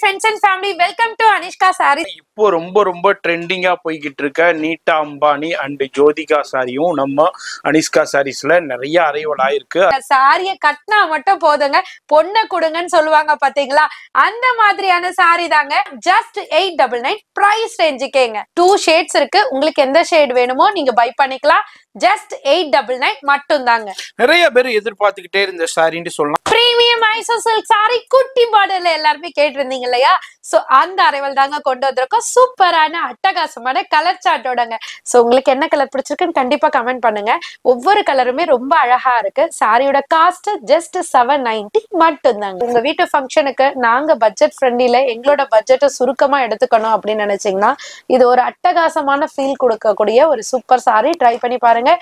friends and family, welcome to Anishka Sarees. இப்போ ரொம்ப ட்ரெண்டிங்கா போய்கிட்டு இருக்க நீட்டா அம்பானி அண்ட் ஜோதிகா சாரியும் நம்ம அனிஷ்கா சாரீஸ்ல நிறைய அரைவல் ஆயிருக்கு. சாரிய கட்டினா மட்டும் போதுங்க, பொண்ணை கொடுங்கன்னு சொல்லுவாங்க பாத்தீங்களா, அந்த மாதிரியான சாரி தாங்க. Just 899 price ரேஞ்சுக்கேங்க. 2 ஷேட்ஸ் இருக்கு, உங்களுக்கு எந்த ஷேட் வேணுமோ நீங்க பை பண்ணிக்கலாம். ஜஸ்ட் 899 மட்டும் தாங்க. நிறைய பேர் எதிர்பார்த்துக்கிட்டே இருந்த சாரின்னு சொல்லலாம். பிரீமியம் மைசோ சில்க் சாரி குட்டி பார்டர்ல எல்லாருமே கேட்டிருந்தீங்க இல்லையா, சோ அந்த அரைவல் தாங்க கொண்டு வந்திருக்கோம். சூப்பரான அட்டகாசமான கலர் சார்ட்டோடங்க. சோ உங்களுக்கு என்ன கலர் பிடிச்சிருக்குன்னு கண்டிப்பா கமெண்ட் பண்ணுங்க. ஒவ்வொரு கலருமே ரொம்ப அழகா இருக்கு. சாரியோட காஸ்ட் ஜஸ்ட் 790 மட்டும் தாங்க. உங்க வீட்டு ஃபங்க்ஷனுக்கு நாங்க பட்ஜெட் ஃப்ரெண்ட்லில எங்களோட பட்ஜெட்டை சுருக்கமா எடுத்துக்கணும் அப்படின்னு நினைச்சீங்கன்னா இது ஒரு அட்டகாசமான ஃபீல் கொடுக்கக்கூடிய ஒரு சூப்பர் சாரி. ட்ரை பண்ணி பாருங்க.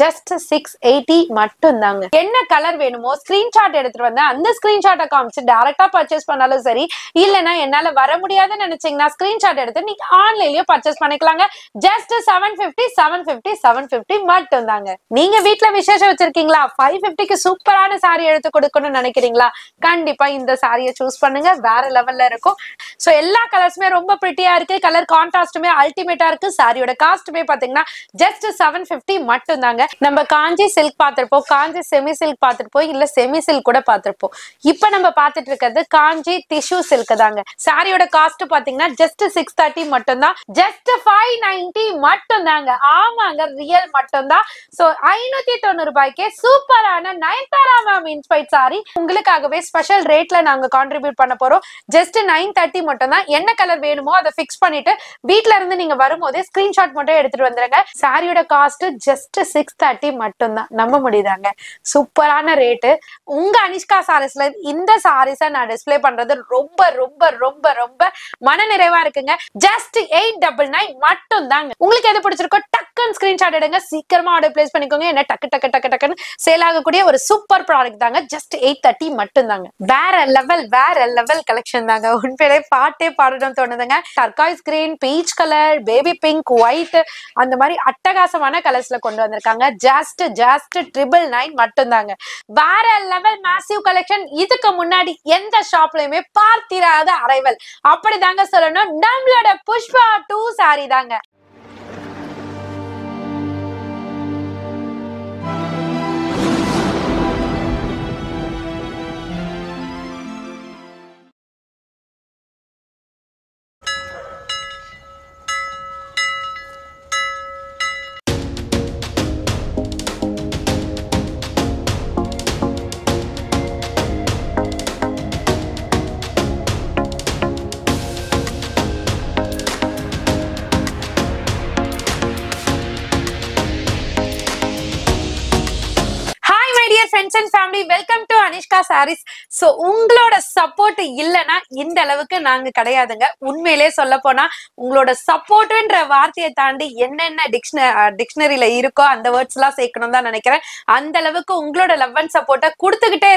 ஜஸ்ட் 680 மட்டும் தாங்க. என்ன கலர் வேணுமோ ஸ்கிரீன்ஷாட் எடுத்துட்டு வந்து அந்த ஸ்கிரீன்ஷாட்டை காமிச்சு டைரக்டா பர்ச்சேஸ் பண்ணாலும் சரி, இல்லைன்னா என்னால வர முடியாதுன்னு நினைச்சீங்கன்னா ஸ்கிரீன்ஷாட் எடுத்து நீங்க ஆன்லைன்லயே பர்ச்சேஸ் பண்ணிக்கலாங்க. ஜஸ்ட் 750 மட்டும் தாங்க. நீங்க வீட்டுல விசேஷம் வச்சிருக்கீங்களா, 550க்கு சூப்பரான சாரி எடுத்து கொடுக்கணும்னு நினைக்கிறீங்களா, கண்டிப்பா இந்த சாரியை சூஸ் பண்ணுங்க. வேற லெவல்ல இருக்கும். சோ எல்லா கலர்ஸுமே ரொம்ப பிரிட்டியா இருக்கு. கலர் கான்ட்ராஸ்டுமே அல்டிமேட்டா இருக்கு. சாரியோட காஸ்ட்டுமே பாத்தீங்கன்னா ஜஸ்ட் 750 மட்டும் தாங்க. நம்ம காஞ்சி சில்க் பார்த்திருப்போம், காஞ்சி செமி சில்க் பார்த்திருப்போம், இல்ல செமி சில்க் கூட பார்த்திருப்போம். இப்ப நம்ம பார்த்துட்டு இருக்கிறது காஞ்சி டிஷ்யூ சில்க் தாங்க. சாரியோட காஸ்ட் பாத்தீங்கன்னா ஜஸ்ட் 630 மட்டும் தான். ஜஸ்ட் 590 மட்டும் தாங்க. ஆமாங்க, ரியல் மட்டும் தான். சோ 590 ரூபாய்க்கே சூப்பரான நயன்தாரா மேம் இன்ஸ்பைர்ட் சாரி உங்களுக்காகவே ஸ்பெஷல் ரேட்ல நாங்க கான்ட்ரிபியூட் பண்ண போறோம். ஜஸ்ட் 930 மட்டும் தான். என்ன கலர் வேணுமோ அதை பிக்ஸ் பண்ணிட்டு வீட்ல இருந்து நீங்க வரும்போதே ஸ்கிரீன்ஷாட் மட்டும் எடுத்துட்டு வந்துருங்க. சாரியோட காஸ்ட் ஜஸ்ட் 630 மட்டும் தான். நம்ப முடியுதாங்க, சூப்பரான ரேட்டு. உங்க அனிஷ்கா சாரீஸ்ல இந்த சாரீஸை நான் டிஸ்பிளே பண்றது ரொம்ப ரொம்ப ரொம்ப ரொம்ப மன நிறைவா இருக்குங்க. ஜஸ்ட் 899 மட்டும் தாங்க. உங்களுக்கு எது பிடிச்சிருக்கோ டக்குன்னு ஸ்கிரீன்ஷாட் எடுங்க, சீக்கிரமா ஆர்டர் பிளேஸ் பண்ணிக்கோங்க. என்ன டக்குன்னு சேல் ஆகக்கூடிய ஒரு சூப்பர் ப்ராடக்ட் தாங்க. ஜஸ்ட் 830 மட்டும் தாங்க. வேற லெவல் கலெக்ஷன் தாங்க. உண்மையிலே பாட்டே பாடணும் தோணுதுங்க. Turquoise green, peach colour, baby pink, white, அந்த மாதிரி அட்டகாசமான கலர்ஸ்ல கொண்டு வந்திருக்காங்க. ஜஸ்ட் 999 மட்டும் தாங்க. வேற லெவல் மேசிவ் கலெக்ஷன். இதுக்கு முன்னாடி எந்த ஷாப்லயுமே பார்த்திராத அரைவல் அப்படிதாங்க சொல்லணும். நம்மளோட புஷ்பா 2 சாரி தாங்க. Friends and family, welcome to Anishka Sarees. So உங்களோட சப்போர்ட் இல்லனா இந்த அளவுக்கு நாங்க கிடையாதுங்க. உண்மையிலே சொல்ல போனா உங்களோட சப்போர்ட்ன்ற வார்த்தையை தாண்டி என்னென்ன டிக்ஷனரியில இருக்கோ அந்த வேர்ட்ஸ் எல்லாம் சேர்க்கணும் தான் நினைக்கிறேன். அந்த அளவுக்கு உங்களோட லவ் அண்ட் சப்போர்ட்டை கொடுத்துக்கிட்டே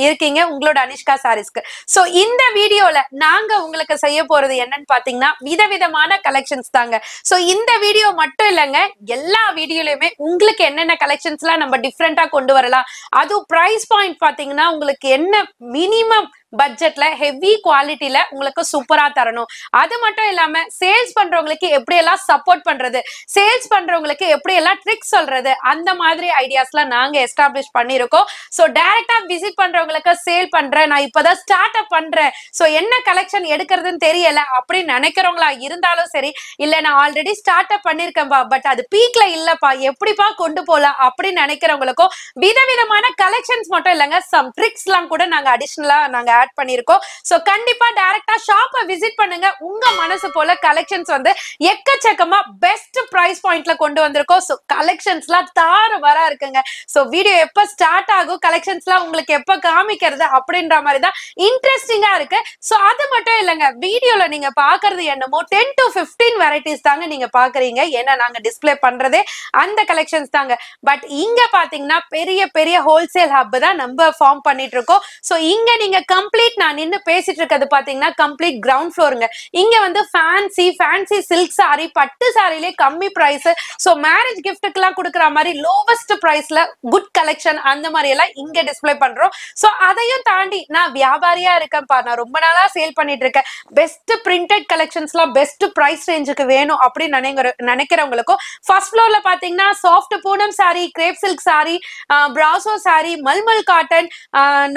இருக்கீங்க உங்களோட அனிஷ்கா சாரீஸ்க்கு. சோ இந்த வீடியோல நாங்க உங்களுக்கு செய்ய போறது என்னன்னு பாத்தீங்கன்னா விதவிதமான கலெக்ஷன்ஸ் தாங்க. சோ இந்த வீடியோ மட்டும் இல்லைங்க, எல்லா வீடியோலயுமே உங்களுக்கு என்னென்ன கலெக்ஷன்ஸ் எல்லாம் நம்ம டிஃப்ரெண்டா கொண்டு வரலாம், அது பிரைஸ் பாயிண்ட் பாத்தீங்கன்னா உங்களுக்கு என்ன மினிமம் பட்ஜெட்ல ஹெவி குவாலிட்டில உங்களுக்கு சூப்பரா தரணும். அது மட்டும் இல்லாம சேல்ஸ் பண்றவங்களுக்கு எப்படி எல்லாம் சப்போர்ட் பண்றது, சேல்ஸ் பண்றவங்களுக்கு எப்படி எல்லாம் ட்ரிக்ஸ் சொல்றது, அந்த மாதிரி ஐடியாஸ்லாம் நாங்க எஸ்டாப்ளிஷ் பண்ணிருக்கோம். சோ டைரக்டா விசிட் பண்றவங்களுக்கு சேல் பண்றேன், நான் இப்பதான் ஸ்டார்ட் அப் பண்றேன், சோ என்ன கலெக்ஷன் எடுக்கிறதுன்னு தெரியல அப்படின்னு நினைக்கிறவங்களா இருந்தாலும் சரி, இல்ல நான் ஆல்ரெடி ஸ்டார்ட் அப் பண்ணிருக்கேன்பா பட் அது பீக்ல இல்லப்பா எப்படிப்பா கொண்டு போலாம் அப்படின்னு நினைக்கிறவங்களுக்கும் விதவிதமான கலெக்ஷன்ஸ் மட்டும் இல்லைங்க, சம் ட்ரிக்ஸ் எல்லாம் கூட நாங்க அடிஷனலா நாங்க ஆட் பண்ணிருக்கோம். சோ கண்டிப்பா டைரக்டா ஷாப்பை விசிட் பண்ணுங்க. உங்க மனசு போல கலெக்ஷன்ஸ் வந்து எக்கச்சக்கமா பெஸ்ட் பிரைஸ் பாயிண்ட்ல கொண்டு வந்திருக்கோம். சோ கலெக்ஷன்ஸ்லாம் தாறுமாறா இருக்குங்க. சோ வீடியோ எப்ப ஸ்டார்ட் ஆகும், கலெக்ஷன்ஸ்லாம் உங்களுக்கு எப்ப காமிக்கிறது அப்படின்ற மாதிரி தான் இன்ட்ரெஸ்டிங்கா இருக்கு. சோ அது மட்டும் இல்லைங்க, வீடியோல நீங்க பாக்குறது என்னமோ 10 to 15 வெரைட்டிஸ் தாங்க நீங்க பாக்குறீங்க. ஏன்னா நாங்க டிஸ்பிளே பண்றதே அந்த கலெக்ஷன்ஸ் தாங்க. பட் இங்க பாத்தீங்கன்னா பெரிய பெரிய ஹோல்சேல் ஹப் தான் நம்ம ஃபார்ம் பண்ணிட்டு இருக்கோம். சோ இங்க நீங்க கம்ப்ளீட் நான் நின்னு பேசிட்டு இருக்கிறது பாத்தீங்கன்னா கம்ப்ளீட் கிரவுண்ட் ஃப்ளோருங்க. இங்க வந்து ஃபேன்சி சில்க் சாரி, பட்டு சாரிலே கம்மி பிரைஸ். சோ மேரேஜ் கிஃப்ட்டுக்கு எல்லாம் கொடுக்குற மாதிரி லோவஸ்ட் பிரைஸ்ல குட் கலெக்ஷன் அந்த மாதிரி எல்லாம் இங்க டிஸ்ப்ளே பண்றோம். சோ அதையும் தாண்டி நான் வியாபாரியா இருக்கேன்ப்பா, நான் ரொம்ப நாளா சேல் பண்ணிட்டு இருக்கேன், பெஸ்ட் பிரிண்டட் கலெக்ஷன்ஸ்லாம் பெஸ்ட் பிரைஸ் ரேஞ்சுக்கு வேணும் அப்படின்னு நினைக்கிறவங்களுக்கும் ஃபர்ஸ்ட் ஃப்ளோர்ல பாத்தீங்கன்னா soft Poonam sorry, grape silk sorry, brasso sorry, mulmul cotton,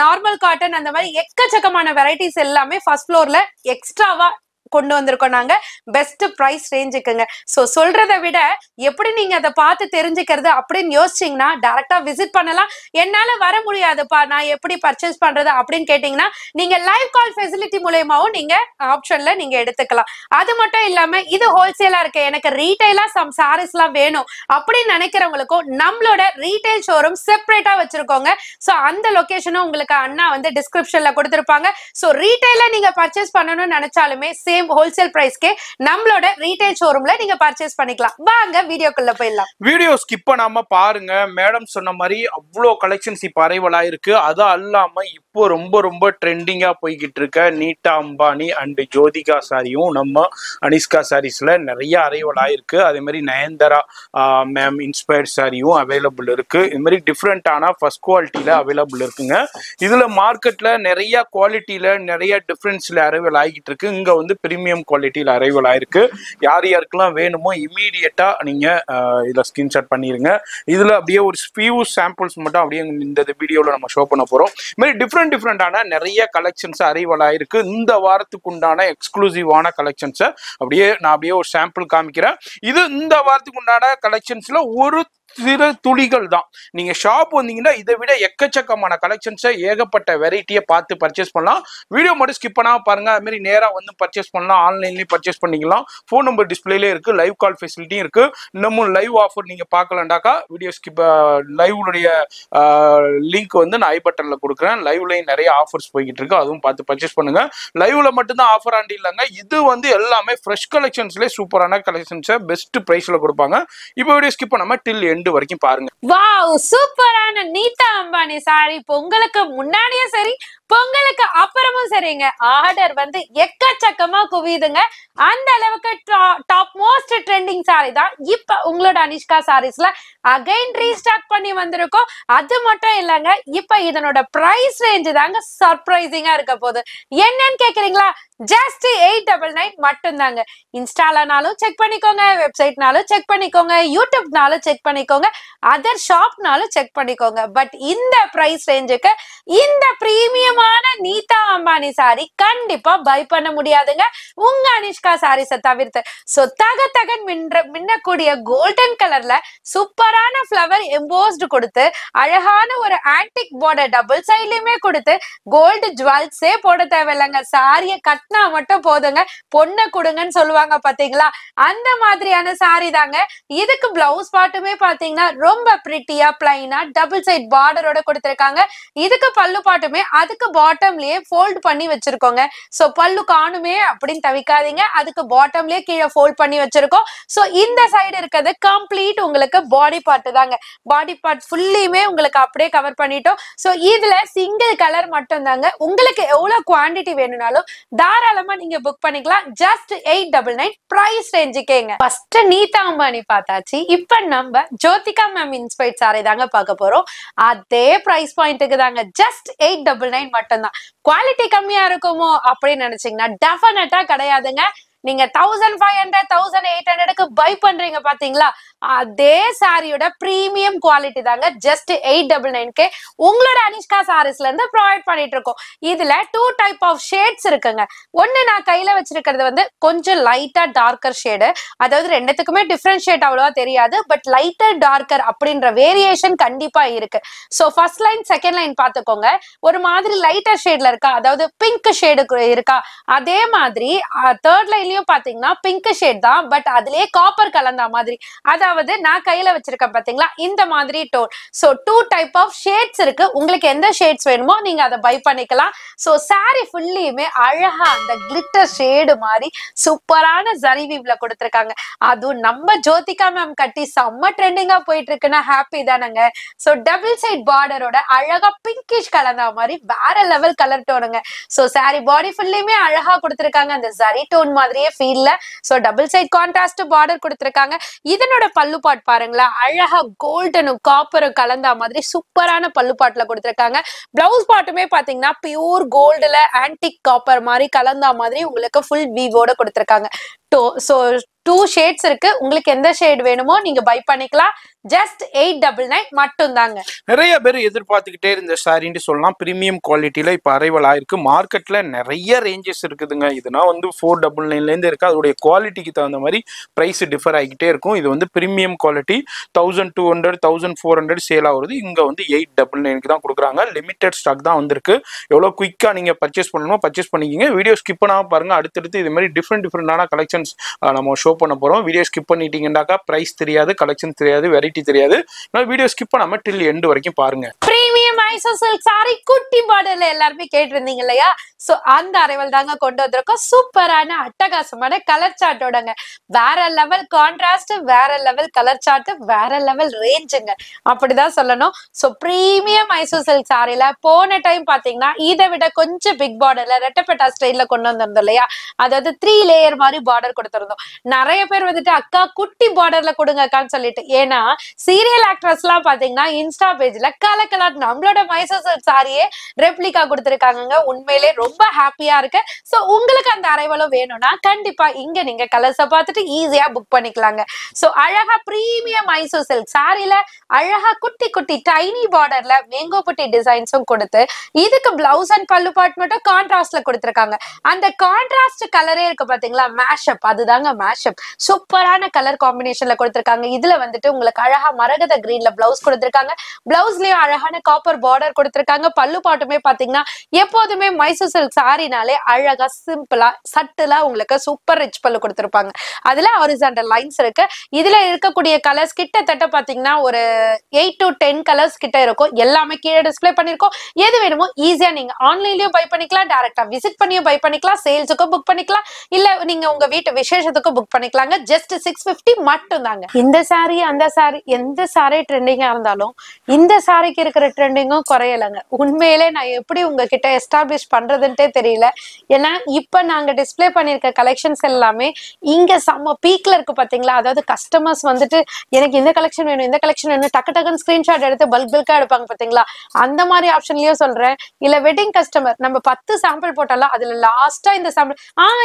normal cotton, அந்த மாதிரி எக்கச்சக்கமான வெரைட்டிஸ் எல்லாமே ஃபர்ஸ்ட் ஃப்ளோர்ல எக்ஸ்ட்ராவா கொண்டு வந்திருக்கோம் நாங்க பெஸ்ட் பிரைஸ் ரேஞ்சுக்குங்க. சோ சொல்றதை விட எப்படி நீங்க அதை பார்த்து தெரிஞ்சுக்கிறது அப்படின்னு யோசிச்சீங்கன்னா டைரக்டா விசிட் பண்ணலாம். என்னால வர முடியாதுப்பா, நான் எப்படி பர்ச்சேஸ் பண்றது அப்படின்னு கேட்டீங்கன்னா நீங்க லைவ் கால் ஃபெசிலிட்டி மூலமாவும் நீங்க ஆப்ஷன்ல நீங்க எடுத்துக்கலாம். அது மட்டும் இல்லாம இது ஹோல்சேலா இருக்கு, எனக்கு ரீட்டைலா சம் சாரீஸ் எல்லாம் வேணும் அப்படின்னு நினைக்கிறவங்களுக்கும் நம்மளோட ரீட்டைல் ஷோரூம் செப்பரேட்டா வச்சிருக்கோங்க. சோ அந்த லொகேஷனும் உங்களுக்கு அண்ணா வந்து டிஸ்கிரிப்ஷன்ல கொடுத்திருப்பாங்க. சோ ரீட்டைல நீங்க பர்ச்சேஸ் பண்ணணும்னு நினைச்சாலுமே ஹோல்சேல் பிரைஸ்க்கே நம்மளோட ரீட்டைல் ஷோரூம்ல நீங்க பர்ச்சேஸ் பண்ணிக்கலாம். வாங்க வீடியோக்குள்ள போயிடலாம். வீடியோ ஸ்கிப் பண்ணாம பாருங்க. மேடம் சொன்ன மாதிரி அவ்வளோ கலெக்ஷன்ஸ் இப்போ அரைவலா இருக்கு. அது அல்லாம இப்போ ரொம்ப ட்ரெண்டிங்கா போய்கிட்டு இருக்க நீட்டா அம்பானி அண்ட் ஜோதிகா சாரியும் நம்ம அனிஷ்கா சாரீஸ்ல நிறைய அரைவலா இருக்கு. அதே மாதிரி நயன்தாரா மேம் இன்ஸ்பயர்ட் சாரியும் அவைலபிள் இருக்கு. இது மாதிரி டிஃப்ரெண்டான ஃபர்ஸ்ட் குவாலிட்டியில அவைலபிள் இருக்குங்க. இதுல மார்க்கெட்ல நிறைய குவாலிட்டியில நிறைய டிஃப்ரென்ஸ்ல அரைவல் ஆகிட்டு இருக்கு. இங்க வந்து பிரீமியம் குவாலிட்டியில் அரைவல் ஆயிருக்கு. யார் யாருக்கெல்லாம் வேணுமோ இமீடியட்டா நீங்க இதில் ஸ்கிரீன்ஷாட் பண்ணிருங்க. இதுல அப்படியே ஒரு ஃபியூ சாம்பிள்ஸ் மட்டும் அப்படியே இந்த வீடியோல நம்ம ஷோ பண்ண போறோம். இது மாதிரி டிஃப்ரெண்டான நிறைய கலெக்ஷன்ஸ் அரைவல் ஆயிருக்கு. இந்த வாரத்துக்கு உண்டான எக்ஸ்க்ளூசிவான கலெக்ஷன்ஸை அப்படியே ஒரு சாம்பிள் காமிக்கிறேன். இது இந்த வாரத்துக்கு உண்டான கலெக்ஷன்ஸ்ல ஒரு சிறு துளிகள் தான். நீங்க ஷாப் வந்தீங்கன்னா இதை விட எக்கச்சக்கமான கலெக்ஷன்ஸை ஏகப்பட்ட வெரைட்டியை பார்த்து பர்ச்சேஸ் பண்ணலாம். வீடியோ மட்டும் ஸ்கிப் பண்ணாம பாருங்க. அது மாதிரி நேரா வந்து பர்ச்சேஸ் பண்ணலாம், ஆன்லைன்லயும் பர்ச்சேஸ் பண்ணிக்கலாம். ஃபோன் நம்பர் டிஸ்பிளேலே இருக்கு, லைவ் கால் ஃபெசிலிட்டியும் இருக்கு. இன்னமும் லைவ் ஆஃபர் நீங்க பார்க்கலாண்டாக்கா வீடியோ ஸ்கிப் லைவ்லுடைய லிங்க் வந்து நான் ஐ பட்டன்ல கொடுக்குறேன். லைவ்லயும் நிறைய ஆஃபர்ஸ் போய்கிட்டு இருக்கு, அதுவும் பார்த்து பர்ச்சேஸ் பண்ணுங்க. லைவ்ல மட்டும்தான் ஆஃபர் ஆண்டி இல்லைங்க, இது வந்து எல்லாமே ஃப்ரெஷ் கலெக்ஷன்ஸ்லேயே சூப்பரான கலெக்ஷன்ஸை பெஸ்ட் பிரைஸ்ல கொடுப்பாங்க. இப்போ வீடியோ ஸ்கிப் பண்ணாம டில் எண்டு வரைக்கும் பாருங்க. வாவ், சூப்பரான நீட்டா அம்பானி சாரி பொங்கலுக்கு முன்னாடியும் சரி பொங்கலுக்கு அப்புறமும் சரிங்க ஆர்டர் வந்து எக்கச்சக்கமா குவியுதுங்க. அந்த அளவுக்கு டாப் மோஸ்ட் ட்ரெண்டிங் சாரி தான் இப்ப உங்களோட அனிஷ்கா சாரீஸ்ல அகைன் ரீஸ்டாக் பண்ணி வந்திருக்கோம். அது மட்டும் இல்லங்க, இப்ப இதனோட பிரைஸ் ரேஞ்ச் தாங்க சர்ப்ரைசிங்கா இருக்க போகுது. என்னன்னு கேக்குறீங்களா? ஜஸ்ட் 899 மட்டும் தாங்க. இன்ஸ்டாலனாலும் செக் பண்ணிக்கோங்க, வெப்சைட்னாலும் செக் பண்ணிக்கோங்க, யூடியூப்னாலும் செக் பண்ணிக்கோங்க, அதர் ஷாப்னாலும் செக் பண்ணிக்கோங்க. பட் இந்த பிரைஸ் ரேஞ்சுக்கு இந்த பிரீமியமான நீட்டா அம்பானி சாரி கண்டிப்பா பை பண்ண முடியாதுங்க உங்க அனிஷ்கா சாரீஸை தவிர்த்து. சோ தகன் மின்னக்கூடிய கோல்டன் கலர்ல சூப்பரான ஃபிளவர் எம்போஸ்டு கொடுத்து அழகான ஒரு ஆன்டிக் பார்டர் டபுள் சைட்லயுமே கொடுத்து கோல்டு ஜுவல்ஸே போட தேவையில்லைங்க. சாரிய கட்டினா மட்டும் போதுங்க, பொண்ணை கொடுங்கன்னு சொல்லுவாங்க பாத்தீங்களா, அந்த மாதிரியான சாரி தாங்க. இதுக்கு பிளவுஸ் பாட்டுமே பாத்தீங்கன்னா ரொம்ப பிரிட்டியா பிளைனா டபுள் சைட் பார்டரோட கொடுத்திருக்காங்க. இதுக்கு பல்லு பாட்டுமே அதுக்கு பாட்டம்லயே ஃபோல்ட் பண்ணி வச்சிருக்கோங்க. சோ பல்லு காணுமே அப்படின்னு தவிக்காதீங்க, அதுக்கு பாட்டம்லயே கீழே ஃபோல்ட் பண்ணி வச்சிருக்கோம். சோ இந்த சைடு இருக்கிறது கம்ப்ளீட் உங்களுக்கு பாடி பார்ட் தாங்க. பாடி பார்ட் ஃபுல்லியுமே உங்களுக்கு அப்படியே கவர் பண்ணிட்டோம். சோ இதுல சிங்கிள் கலர் மட்டும் தாங்க. உங்களுக்கு எவ்வளவு குவாண்டிட்டி வேணும்னாலும் தாராளமா நீங்க புக் பண்ணிக்கலாம். Just 899 price ரேஞ்சுக்கேங்க. ஃபர்ஸ்ட் நீட்டா அம்பானி பார்த்தாச்சு. இப்ப நம்ம ஜோதிகா மேம் இன்ஸ்பைர்ட் சாரி தாங்க பார்க்க போறோம். அதே பிரைஸ் பாயிண்ட்டுக்கு தாங்க, ஜஸ்ட் 899 மட்டும்தான். குவாலிட்டி கம்மியா இருக்குமோ அப்படின்னு நினைச்சீங்கன்னா டெஃபினட்டா கிடையாதுங்க. நீங்க 1500 1800க்கு பை பண்றீங்க பாத்தீங்களா, அதே சாரியோட பிரீமியம் குவாலிட்டி தாங்க ஜஸ்ட் 899க்கு உங்களோட அனிஷ்கா சாரீஸ்ல இருந்து ப்ரொவைட் பண்ணிட்டு இருக்கோம். இதுல 2 டைப் ஆஃப் ஷேட்ஸ் இருக்குங்க. ஒன்னு நான் கையில வச்சிருக்கிறது வந்து கொஞ்சம் லைட்டா டார்க்கர் ஷேடு, அதாவது ரெண்டுத்துக்குமே டிஃப்ரெண்ட் ஷேட் அவ்வளவா தெரியாது, பட் லைட்டர் டார்க்கர் அப்படின்ற வேரியேஷன் கண்டிப்பா இருக்கு. So first line second line பாத்துக்கோங்க, ஒரு மாதிரி லைட்டர் ஷேட்ல இருக்கா, அதாவது பிங்க் ஷேடு இருக்கா, அதே மாதிரி தேர்ட் லைன் ஆன்லைன்லயும் பாத்தீங்கன்னா பிங்க் ஷேட் தான், பட் அதுலயே காப்பர் கலந்த மாதிரி, அதாவது நான் கையில வச்சிருக்கேன் பாத்தீங்களா இந்த மாதிரி tone. So 2 type of shades இருக்கு. உங்களுக்கு எந்த ஷேட்ஸ் வேணுமோ நீங்க அதை பை பண்ணிக்கலாம். சோ சாரி ஃபுல்லியுமே அழகா அந்த கிளிட்டர் ஷேடு மாதிரி சூப்பரான ஜரி வீவ்ல கொடுத்திருக்காங்க. அதுவும் நம்ம ஜோதிகா மேம் கட்டி செம்ம ட்ரெண்டிங்கா போயிட்டு இருக்குன்னா ஹாப்பி தானங்க. சோ டபுள் சைட் பார்டரோட அழகா பிங்கிஷ் கலந்த மாதிரி வேற லெவல் கலர் டோனுங்க. சோ சாரி பாடி ஃபுல்லியுமே அழகா கொடுத்திருக்காங்க அந்த ஜரி டோன் மாதிரியே ஃபீல்ல. So double side contrast border கொடுத்திருக்காங்க. இதனோட பல்லு பாட் பாருங்களா, அழகா கோல்டனும் காப்பரும் கலந்த மாதிரி சூப்பரான பல்லு பாட்டுல கொடுத்திருக்காங்க. பிளவுஸ் பாட்டுமே பாத்தீங்கன்னா பியூர் கோல்டுல ஆன்டிக் காப்பர் மாதிரி கலந்த மாதிரி உங்களுக்கு ஃபுல் வீவோட கொடுத்திருக்காங்க. சோ 2 ஷேட்ஸ் இருக்கு. உங்களுக்கு எந்த ஷேட் வேணுமோ நீங்க பை பண்ணிக்கலாம். ஜஸ்ட் 899 மட்டும் தாங்க. நிறைய பேர் எதிர்பார்த்துக்கிட்டே இருந்த சாரின்னு சொல்லலாம். பிரீமியம் குவாலிட்டியில இப்ப அரைவல் ஆயிருக்கு. மார்க்கெட்ல நிறைய ரேஞ்சஸ் இருக்குதுங்க. இதுனா வந்து 499 இருந்து இருக்கு. அதோடைய குவாலிட்டிக்கு தகுந்த மாதிரி பிரைஸ் டிஃபர் ஆகிக்கிட்டே இருக்கும். இது வந்து பிரீமியம் குவாலிட்டி 1200 1400 சேல் ஆகுது. இங்க வந்து 899 தான் கொடுக்குறாங்க. லிமிடெட் ஸ்டாக் தான் வந்திருக்கு. எவ்வளவு குயிக்கா நீங்க பர்ச்சேஸ் பண்ணணுமோ பர்ச்சேஸ் பண்ணிக்கிங்க. வீடியோ ஸ்கிப் பண்ணாம பாருங்க. அடுத்தடுத்து இது மாதிரி டிஃப்ரெண்டான கலெக்ஷன்ஸ் நம்ம ஷோ பண்ண போறோம். வீடியோ ஸ்கிப் பண்ணிட்டீங்கன்னாக்கா பிரைஸ் தெரியாது, கலெக்ஷன் தெரியாது, வெரைட்டி தெரியாது. வீடியோ ஸ்கிப் பண்ணாம டில் எண்ட் வரைக்கும் பாருங்க. பிரீமியம் மைசூர் சில்க் சாரி குட்டி பார்டர்ல எல்லாருமே கேட்டிருந்தீங்க இல்லையா? சோ அந்த அரைவல் தாங்க கொண்டு வந்திருக்கோம். சூப்பரான அட்டகாசமான கலர் சார்ட்டோடங்க. வேற லெவல் கான்ட்ராஸ்ட், வேற லெவல் கலர் சார்ட், வேற லெவல் ரேஞ்சுங்க, அப்படிதான் சொல்லணும். சோ பிரீமியம் மைசூர் சில்க் சாரில போன டைம் பாத்தீங்கன்னா இதை விட கொஞ்சம் பிக் பார்டர்ல ரெட்டப்பட்டா ஸ்டைல்ல கொண்டு வந்திருந்தோம் இல்லையா? அதாவது 3 லேயர் மாதிரி பார்டர் கொடுத்திருந்தோம். நிறைய பேர் வந்துட்டு அக்கா குட்டி பார்டர்ல கொடுங்க அக்கான்னு சொல்லிட்டு, ஏன்னா சீரியல் ஆக்ட்ரஸ் எல்லாம் பாத்தீங்கன்னா இன்ஸ்டா பேஜ்ல கலக்கலா நம்மளோட மைசூர் சில்க் சாரியே ரெப்ளிகா கொடுத்திருக்காங்க. உண்மையிலே ரொம்ப ஹாப்பியா இருக்கு. சோ உங்களுக்கு அந்த அரைவலும் வேணும்னா கண்டிப்பா இங்க நீங்க கலர்ஸ பார்த்துட்டு ஈஸியா புக் பண்ணிக்கலாங்க. சோ அழகா பிரீமியம் மைசூர் சில்க் சாரில அழகா குட்டி குட்டி டைனி பார்டர்ல மேங்கோ புட்டி டிசைன்ஸும் கொடுத்து இதுக்கு பிளவுஸ் அண்ட் பல்லு பார்ட் மட்டும் கான்ட்ராஸ்ட்ல கொடுத்திருக்காங்க. அந்த கான்ட்ராஸ்ட் கலரே இருக்கு பாத்தீங்களா, மேஷப், அதுதாங்க மேஷப். சூப்பரான கலர் காம்பினேஷன்ல கொடுத்திருக்காங்க. இதுல வந்துட்டு உங்களுக்கு அழகா மரகத கிரீன்ல பிளவுஸ் கொடுத்திருக்காங்க. பிளவுஸ்லயும் அழகான காப்பர் பார்டர் கொடுத்திருக்காங்க. பல்லு பாட்டுமே பாத்தீங்கன்னா எப்போதுமே மைசூர் சில்க் சாரினாலே அழகா சிம்பிளா சட்டிலா உங்களுக்கு சூப்பர் ரிச் பல்லு கொடுத்திருப்பாங்க. அதுல ஹாரிசான்டல் லைன்ஸ் இருக்கு. இதுல இருக்கக்கூடிய கலர்ஸ் கிட்டத்தட்ட பாத்தீங்கன்னா ஒரு 8 to 10 கலர்ஸ் கிட்ட இருக்கும். எல்லாமே கீழே டிஸ்பிளே பண்ணிருக்கோம். எது வேணுமோ ஈஸியா நீங்க ஆன்லைன்லயும் பை பண்ணிக்கலாம், டைரக்டா விசிட் பண்ணியும் பை பண்ணிக்கலாம், சேல்ஸுக்கும் புக் பண்ணிக்கலாம், இல்ல நீங்க உங்க வீட்டு விசேஷத்துக்கும் புக் பண்ணிக்கலாங்க. ஜஸ்ட் 650 மட்டும் தாங்க. இந்த சாரி அந்த சாரி எந்த சாரி ட்ரெண்டிங்கா இருந்தாலும் இந்த சாரிக்கு இருக்கிற ட்ரெண்டிங்கும் குறையலங்க. உண்மையிலே நான் எப்படி உங்ககிட்ட எஸ்டாப்ளிஷ் பண்றதுன்ட்டே தெரியல. ஏன்னா இப்ப நாங்க டிஸ்பிளே பண்ணிருக்க கலெக்ஷன்ஸ் எல்லாமே இங்க செம்ம பீக்ல இருக்கு பாத்தீங்களா. அதாவது கஸ்டமர்ஸ் வந்துட்டு எனக்கு இந்த கலெக்ஷன் வேணும், இந்த கலெக்ஷன் வேணும், டக்கு டக்குன்னு ஸ்கிரீன்ஷாட் எடுத்து பல்கா எடுப்பாங்க பாத்தீங்களா. அந்த மாதிரி ஆப்ஷன்லயும் சொல்றேன். இல்ல வெட்டிங் கஸ்டமர் நம்ம 10 சாம்பிள் போட்டாலும் அதுல லாஸ்டா இந்த சாம்பிள்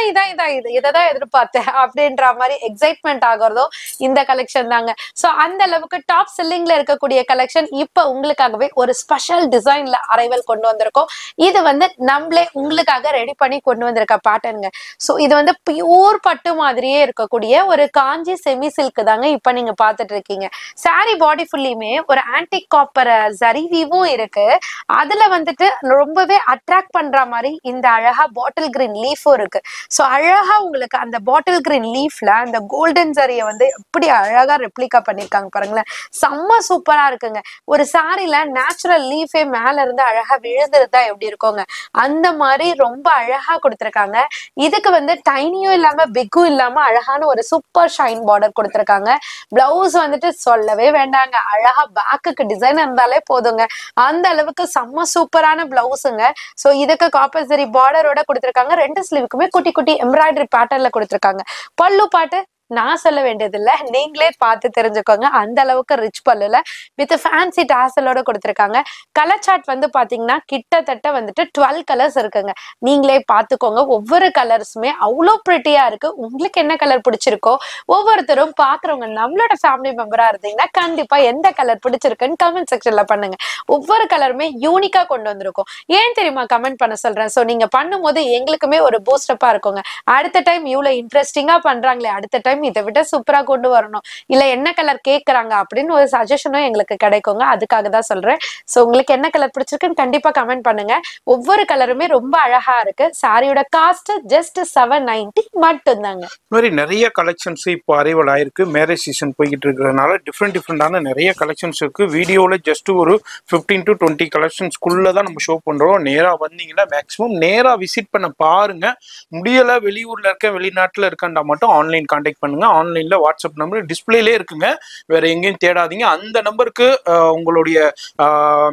இதான் எதிர்பார்த்தேன் அப்படின்ற மாதிரி எக்ஸைட்மெண்ட் ஆகிறதோ இந்த கலெக்ஷன் தாங்க. சோ அந்த அளவுக்கு டாப் செல்லிங்ல இருக்கக்கூடிய கலெக்ஷன் இப்ப உங்களுக்காகவே ஒரு ஸ்பெஷல் டிசைன்ல அரைவல் கொண்டு வந்திருக்கோம். இது வந்து நம்மளே உங்களுக்காக ரெடி பண்ணி கொண்டு வந்திருக்க பேட்டர்னுங்க. சோ இது வந்து பியூர் பட்டு மாதிரியே இருக்கக்கூடிய ஒரு காஞ்சி செமி சில்க் தாங்க இப்ப நீங்க பாத்துட்டு இருக்கீங்க. சாரி பாடி ஃபுல்லியுமே ஒரு ஆன்டிக் காப்பர் ஜரி வீவும் இருக்கு. அதுல வந்துட்டு ரொம்பவே அட்ராக்ட் பண்ற மாதிரி இந்த அழகா பாட்டில் கிரீன் லீஃபும் இருக்கு. சோ அழகா உங்களுக்கு அந்த பாட்டில் கிரீன் லீஃப்ல அந்த கோல்டன் ஜரிய வந்து எப்படி அழகா ரெப்ளிகா பண்ணிருக்காங்க பாருங்களேன். செம்ம சூப்பரா இருக்குங்க. ஒரு சாரில நேச்சுரல் லீஃபே மேல இருந்து அழகா விழுந்துருந்தா எப்படி இருக்குங்க, அந்த மாதிரி ரொம்ப அழகா கொடுத்திருக்காங்க. இதுக்கு வந்து டைனியும் இல்லாம பிக்கும் இல்லாம அழகான ஒரு சூப்பர் ஷைன் பார்டர் கொடுத்திருக்காங்க. பிளவுஸ் வந்துட்டு சொல்லவே வேண்டாங்க, அழகா பேக்குக்கு டிசைன் இருந்தாலே போதுங்க. அந்த அளவுக்கு செம்ம சூப்பரான பிளவுஸுங்க. சோ இதுக்கு காப்பர் ஜரி பார்டரோட கொடுத்திருக்காங்க. 2 ஸ்லீவுக்குமே குட்டி குட்டி எம்ப்ராய்டரி பேட்டர்ன்ல கொடுத்திருக்காங்க. பல்லு பாட்டு நான் சொல்ல வேண்டியது இல்ல, நீங்களே பார்த்து தெரிஞ்சுக்கோங்க. அந்த அளவுக்கு ரிச் பல்லுல வித் ஃபேன்சி டாசலோட கொடுத்திருக்காங்க. கலர் சார்ட் வந்து பாத்தீங்கன்னா கிட்டத்தட்ட வந்துட்டு 12 கலர்ஸ் இருக்குங்க. நீங்களே பாத்துக்கோங்க. ஒவ்வொரு கலர்ஸுமே அவ்வளோ பிரிட்டியா இருக்கு. உங்களுக்கு என்ன கலர் பிடிச்சிருக்கோ ஒவ்வொருத்தரும் பாக்குறவங்க நம்மளோட ஃபேமிலி மெம்பரா இருந்தீங்கன்னா கண்டிப்பா எந்த கலர் பிடிச்சிருக்குன்னு கமெண்ட் செக்ஷன்ல பண்ணுங்க. ஒவ்வொரு கலருமே யூனிக்கா கொண்டு வந்திருக்கும். ஏன் தெரியுமா கமெண்ட் பண்ண சொல்றேன்? சோ நீங்க பண்ணும்போது எங்களுக்குமே ஒரு பூஸ்டப்பா இருக்குங்க. அடுத்த டைம் இவ்வளவு இன்ட்ரெஸ்டிங்கா பண்றாங்களே, அடுத்த டைம் டைம் இதை விட சூப்பரா கொண்டு வரணும், இல்ல என்ன கலர் கேக்குறாங்க அப்படின்னு ஒரு சஜஷனும் எங்களுக்கு கிடைக்குங்க. அதுக்காக தான் சொல்றேன். சோ உங்களுக்கு என்ன கலர் பிடிச்சிருக்குன்னு கண்டிப்பா கமெண்ட் பண்ணுங்க. ஒவ்வொரு கலருமே ரொம்ப அழகா இருக்கு. சாரியோட காஸ்ட் ஜஸ்ட் 790 மட்டும் தாங்க. இந்த மாதிரி நிறைய கலெக்ஷன்ஸ் இப்போ அரைவல் ஆயிருக்கு. மேரேஜ் சீசன் போய்கிட்டு இருக்கிறதுனால டிஃப்ரெண்டான நிறைய கலெக்ஷன்ஸ் இருக்கு. வீடியோவில் ஜஸ்ட் ஒரு 15 to 20 கலெக்ஷன்ஸ்குள்ள தான் நம்ம ஷோ பண்றோம். நேரா வந்தீங்கன்னா மேக்ஸிமம் நேரா விசிட் பண்ண பாருங்க. முடியல வெளியூர்ல இருக்க வெளிநாட்டுல இருக்கண்டா மட்டும் ஆன்லைன் கான்டாக்ட் பண்ணுங்க. ஆன்லைன்ல வாட்ஸ்அப் நம்பர் டிஸ்பிளேலே இருக்குங்க, வேற எங்கேயும் தேடாதீங்க. அந்த நம்பருக்கு உங்களுடைய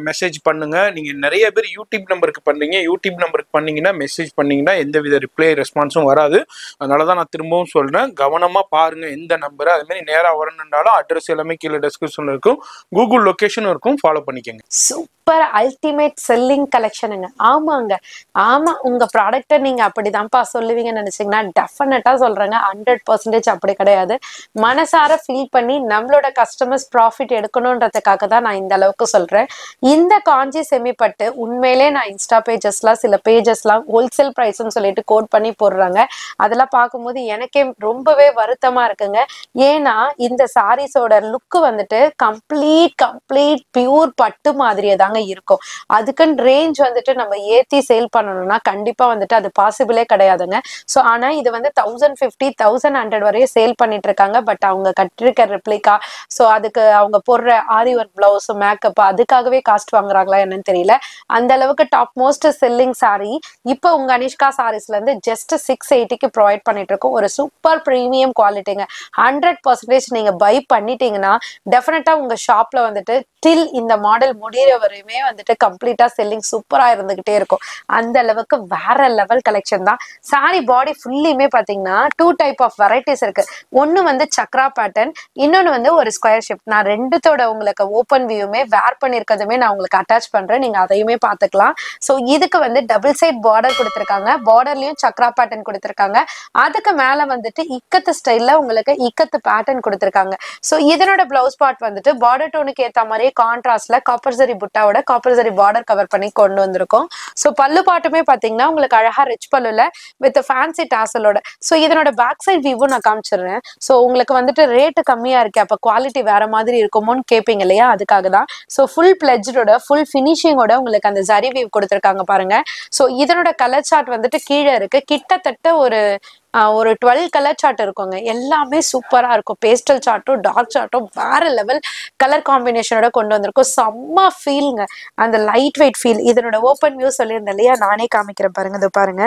மெசேஜ் பண்ணுங்க. நீங்க நிறைய பேர் யூடியூப் நம்பருக்கு பண்றீங்க. யூடியூப் நம்பருக்கு பண்ணீங்கன்னா மெசேஜ் பண்ணீங்கன்னா எந்தவித ரிப்ளை ரெஸ்பான்ஸும் வராது. அதனாலதான் நான் திரும்பவும் சொல்றேன், கவனமா பாருங்க எந்த நம்பர். அது மாதிரி நேரா வரணும்னாலும் அட்ரஸ் எல்லாமே கீழே டிஸ்கிரிப்ஷன்ல இருக்கும், கூகுள் லொகேஷன் இருக்கும், ஃபாலோ பண்ணிக்கோங்க. சூப்பர் அல்டிமேட் செல்லிங் கலெக்ஷனுங்க. ஆமாங்க, ஆமா, உங்க ப்ராடக்ட்டை நீங்க அப்படிதான்ப்பா சொல்லுவீங்கன்னு நினைச்சீங்கன்னா டெஃபினட்டா சொல்றேங்க, 100% அப்படி கிடையாது. மனசார ஃபீல் பண்ணி நம்மளோட கஸ்டமர்ஸ் ப்ராஃபிட் எடுக்கணும்ன்றதுக்காக தான் நான் இந்த அளவுக்கு சொல்றேன். இந்த காஞ்சி செமிப்பட்டு உண்மையிலே நான் இன்ஸ்டா பேஜஸ்லாம் சில பேஜஸ்லாம் ஹோல்சேல் ப்ரைஸ்ன்னு சொல்லிட்டு கோட் பண்ணி போடுறாங்க. அதெல்லாம் பார்க்கும்போது எனக்கே ரொம்பவே வருத்தமா இருக்குங்க. ஏன்னா இந்த சாரீஸோட லுக் வந்துட்டு கம்ப்ளீட் பியூர் பட்டு மாதிரியே தாங்க இருக்கும். அதுக்குன்னு ரேஞ்ச் வந்துட்டு நம்ம ஏத்தி சேல் பண்ணணும்னா கண்டிப்பா வந்துட்டு அது பாசிபிளே கிடையாதுங்க. ஸோ ஆனா இது வந்து 1050 1100 வரையும் சேல் பண்ணிட்டு இருக்காங்க. பட் அவங்க கட்டிருக்க ரெப்ளிகா, ஸோ அதுக்கு அவங்க போடுற ஆரி ஒர்க் பிளவுஸ் மேக்கப் அதுக்காகவே காஸ்ட் வாங்குறாங்களா என்னன்னு தெரியல. அந்த அளவுக்கு டாப் மோஸ்ட் செல்லிங் சாரி இப்போ உங்க அனிஷ்கா சாரீஸ்ல இருந்து ஜஸ்ட் 680க்கு ப்ரொவைட் பண்ணிட்டு இருக்கோம். ஒரு சூப்பர் பிரீமியம் குவாலிட்டிங்க. 100% நீங்க பை பண்ணிட்டீங்கன்னா டெஃபினட்டா உங்க ஷாப்ல வந்துட்டு டில் இந்த மாடல் முடிகிற வரையுமே வந்துட்டு கம்ப்ளீட்டா செல்லிங் சூப்பரா இருந்துகிட்டே இருக்கும். அந்த அளவுக்கு வேற லெவல் கலெக்ஷன் தான். சாரி பாடி ஃபுல்லியுமே பாத்தீங்கன்னா 2 டைப் ஆஃப் வெரைட்டிஸ் இருக்கு. ஒன்னு வந்து சக்ரா பேட்டர்ன், இன்னொன்னு வந்து ஒரு ஸ்கொயர் ஷேப். நான் ரெண்டுத்தோட உங்களுக்கு ஓப்பன் வியூமே வேர் பண்ணிருக்கதுமே நான் உங்களுக்கு அட்டாச் பண்றேன், நீங்க அதையுமே பாத்துக்கலாம். ஸோ இதுக்கு வந்து டபுள் சைட் பார்டர் கொடுத்துருக்காங்க. பார்டர்லயும் சக்ரா பேட்டர்ன் கொடுத்துருக்காங்க. அதுக்கு மேல வந்துட்டு இக்கத்து ஸ்டைல்ல உங்களுக்கு இக்கத்து பேட்டர்ன் கொடுத்துருக்காங்க. ஸோ இதனோட பிளவுஸ் பார்ட் வந்துட்டு பார்டர் டோனுக்கு ஏத்த மாதிரி கான்ட்ராஸ்ட்ல காப்பர் ஜரி புட்டாவோட காப்பர் ஜரி பார்டர் கவர் பண்ணி கொண்டு வந்திருக்கோம். ஸோ பல்லு பாட்டுமே பாத்தீங்கன்னா உங்களுக்கு அழகா ரிச் பல்லுல வித் ஃபேன்சி டாசலோட. ஸோ இதனோட பேக் சைட் வியூவும் நான் காமிச்சிடுறேன். ஸோ உங்களுக்கு வந்துட்டு ரேட்டு கம்மியா இருக்கு, அப்ப குவாலிட்டி வேற மாதிரி இருக்குமோன்னு கேட்பீங்க இல்லையா, அதுக்காக தான். ஸோ ஃபுல் பிளெஜோட ஃபுல் ஃபினிஷிங்கோட உங்களுக்கு அந்த ஜரி வியூ கொடுத்துருக்காங்க பாருங்க. ஸோ இதனோட கலர் சார்ட் வந்துட்டு கீழே இருக்கு. கிட்டத்தட்ட ஒரு 12 கலர் சார்ட் இருக்குங்க. எல்லாமே சூப்பரா இருக்கும். பேஸ்டல் சார்ட்டும் டார்க் சார்ட்டும் வேற லெவல் கலர் காம்பினேஷனோட கொண்டு வந்திருக்கும். செம்ம ஃபீல்ங்க, அந்த லைட் வெயிட் ஃபீல். இதனோட ஓப்பன் வியூ சொல்லியிருந்தேன் இல்லையா, நானே காமிக்கிறேன் பாருங்க. இது பாருங்க,